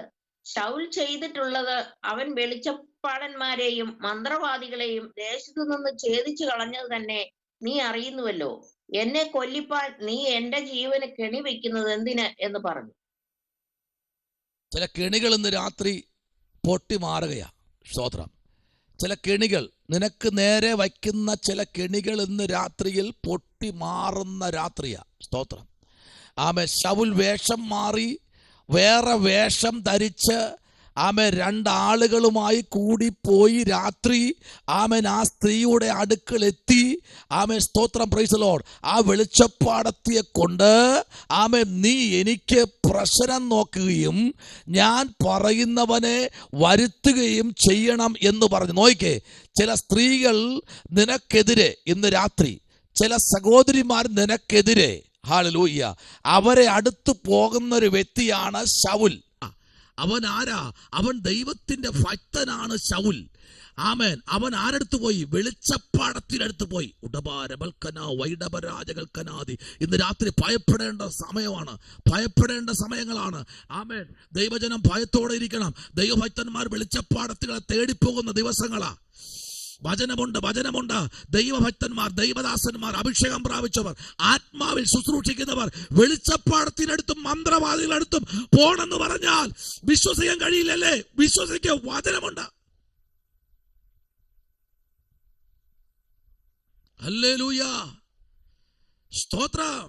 Speaker 2: ശൗൽ ചെയ്തിട്ടുള്ളത് അവൻ വെളിച്ചപ്പാടന്മാരെയും മന്ത്രവാദികളെയും ദേശത്തു നിന്ന് ഛേദിച്ചു കളഞ്ഞത് തന്നെ നീ അറിയുന്നുവല്ലോ. എന്നെ കൊല്ലിപ്പാൻ നീ എന്റെ ജീവന് കെണി വെക്കുന്നത് എന്തിന് എന്ന് പറഞ്ഞു.
Speaker 1: ചില കെണികൾ ഇന്ന് രാത്രി പൊട്ടി മാറുകയാ. സ്തോത്രം. ചില കെണികൾ നിനക്ക് നേരെ വയ്ക്കുന്ന ചില കെണികൾ ഇന്ന് രാത്രിയിൽ പൊട്ടി മാറുന്ന രാത്രിയാ. സ്തോത്രം. ആമേൻ. ശൗൽ വേഷം മാറി വേറെ വേഷം ധരിച്ച് ആമേൻ 2 ആളുകളുമായി കൂടിപ്പോയി രാത്രി ആമേൻ ആ സ്ത്രീയുടെ അടുക്കലെത്തി. ആമേൻ സ്തോത്രം, പ്രൈസ് ദി ലോർഡ്. ആ വെളിച്ചപ്പാടത്തിയെ കൊണ്ട് ആമേൻ നീ എനിക്ക് പ്രശ്നം നോക്കുകയും ഞാൻ പറയുന്നവനെ വരുത്തുകയും ചെയ്യണം എന്ന് പറഞ്ഞു. നോക്കിക്കേ, ചില സ്ത്രീകൾ നിനക്കെതിരെ ഇന്ന് രാത്രി, ചില സഹോദരിമാർ നിനക്കെതിരെ, ഹല്ലേലൂയ, അവരെ അടുത്ത് പോകുന്ന ഒരു വ്യക്തിയാണ് ശൗൽ. അവൻ ആരാ? അവൻ ദൈവത്തിന്റെ ഭക്തനാണ് ശൗൽ. ആമേൻ. അവൻ ആരടുത്ത് പോയി? വെളിച്ചപ്പാടത്തിനടുത്ത് പോയി. വൈഡപരാജകൽക്കനാദി. ഇന്ന് രാത്രി ഭയപ്പെടേണ്ട സമയമാണ്, ഭയപ്പെടേണ്ട സമയങ്ങളാണ്. ആമേൻ. ദൈവജനം ഭയത്തോടെ ഇരിക്കണം. ദൈവഭക്തന്മാർ വെളിച്ചപ്പാടത്തുകളെ തേടിപ്പോകുന്ന ദിവസങ്ങളാ. വചനമുണ്ട്, വചനമുണ്ട്. ദൈവഭക്തന്മാർ, ദൈവദാസന്മാർ, അഭിഷേകം പ്രാപിച്ചവർ, ആത്മാവിൽ ശുശ്രൂഷിക്കുന്നവർ വെളിച്ചപ്പാടത്തിനടുത്തും മന്ത്രവാദികളടുത്തും പോണെന്ന് പറഞ്ഞാൽ വിശ്വസിക്കാൻ കഴിയില്ലല്ലേ? വിശ്വസിക്കുക. വചനമുണ്ട്. ഹല്ലേലൂയ, സ്തോത്രം.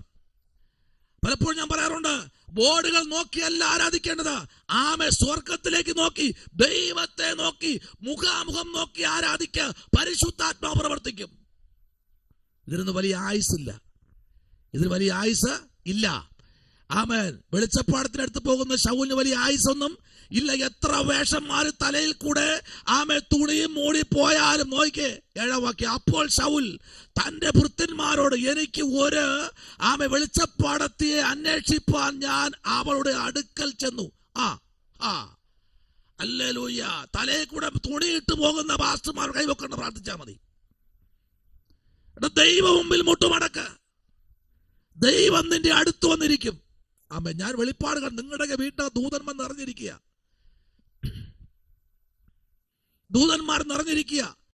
Speaker 1: പലപ്പോഴും ഞാൻ പറയാറുണ്ട്, ബോർഡുകൾ നോക്കിയല്ല ആരാധിക്കേണ്ടത്. ആമേ സ്വർഗത്തിലേക്ക് നോക്കി, ദൈവത്തെ നോക്കി, മുഖാമുഖം നോക്കി ആരാധിക്കുക. പരിശുദ്ധാത്മാവ് പ്രവർത്തിക്കും. ഇതിനൊന്നും വലിയ ആയുസില്ല, ഇതിന് വലിയ ആയുസ് ഇല്ല. ആമേൻ. വെളിച്ചപ്പാടത്തിനടുത്ത് പോകുന്ന ശൗലിന് വലിയ ആയുസൊന്നും ഇല്ല. എത്ര വേഷം മാറി തലയിൽ കൂടെ ആമേ തുണിയും മൂടി പോയാലും. നോക്കിക്കേ 7-ാം വാക്യം. അപ്പോൾ ശൗൽ തന്റെ ഭൃത്യന്മാരോട്, എനിക്ക് ഒരു ആമേ വെളിച്ചപ്പാടത്തിയെ അന്വേഷിപ്പാൻ ഞാൻ അവളുടെ അടുക്കൽ ചെന്നു. ഹല്ലേലൂയ. തലയിൽ കൂടെ തുണിയിട്ട് പോകുന്ന പാസ്റ്റർമാർ കൈവെക്കൊണ്ട് പ്രാർത്ഥിച്ചാൽ മതി. ദൈവം മുമ്പിൽ മുട്ടുമടക്ക. ദൈവം നിന്റെ അടുത്ത് വന്നിരിക്കും. ആമേ. ഞാൻ വെളിപ്പാടുകൾ നിങ്ങളുടെ വീട്ടിൽ ദൂതന്മാർ നിറഞ്ഞിരിക്കുക, ദൂതന്മാർ നിറഞ്ഞിരിക്കുക.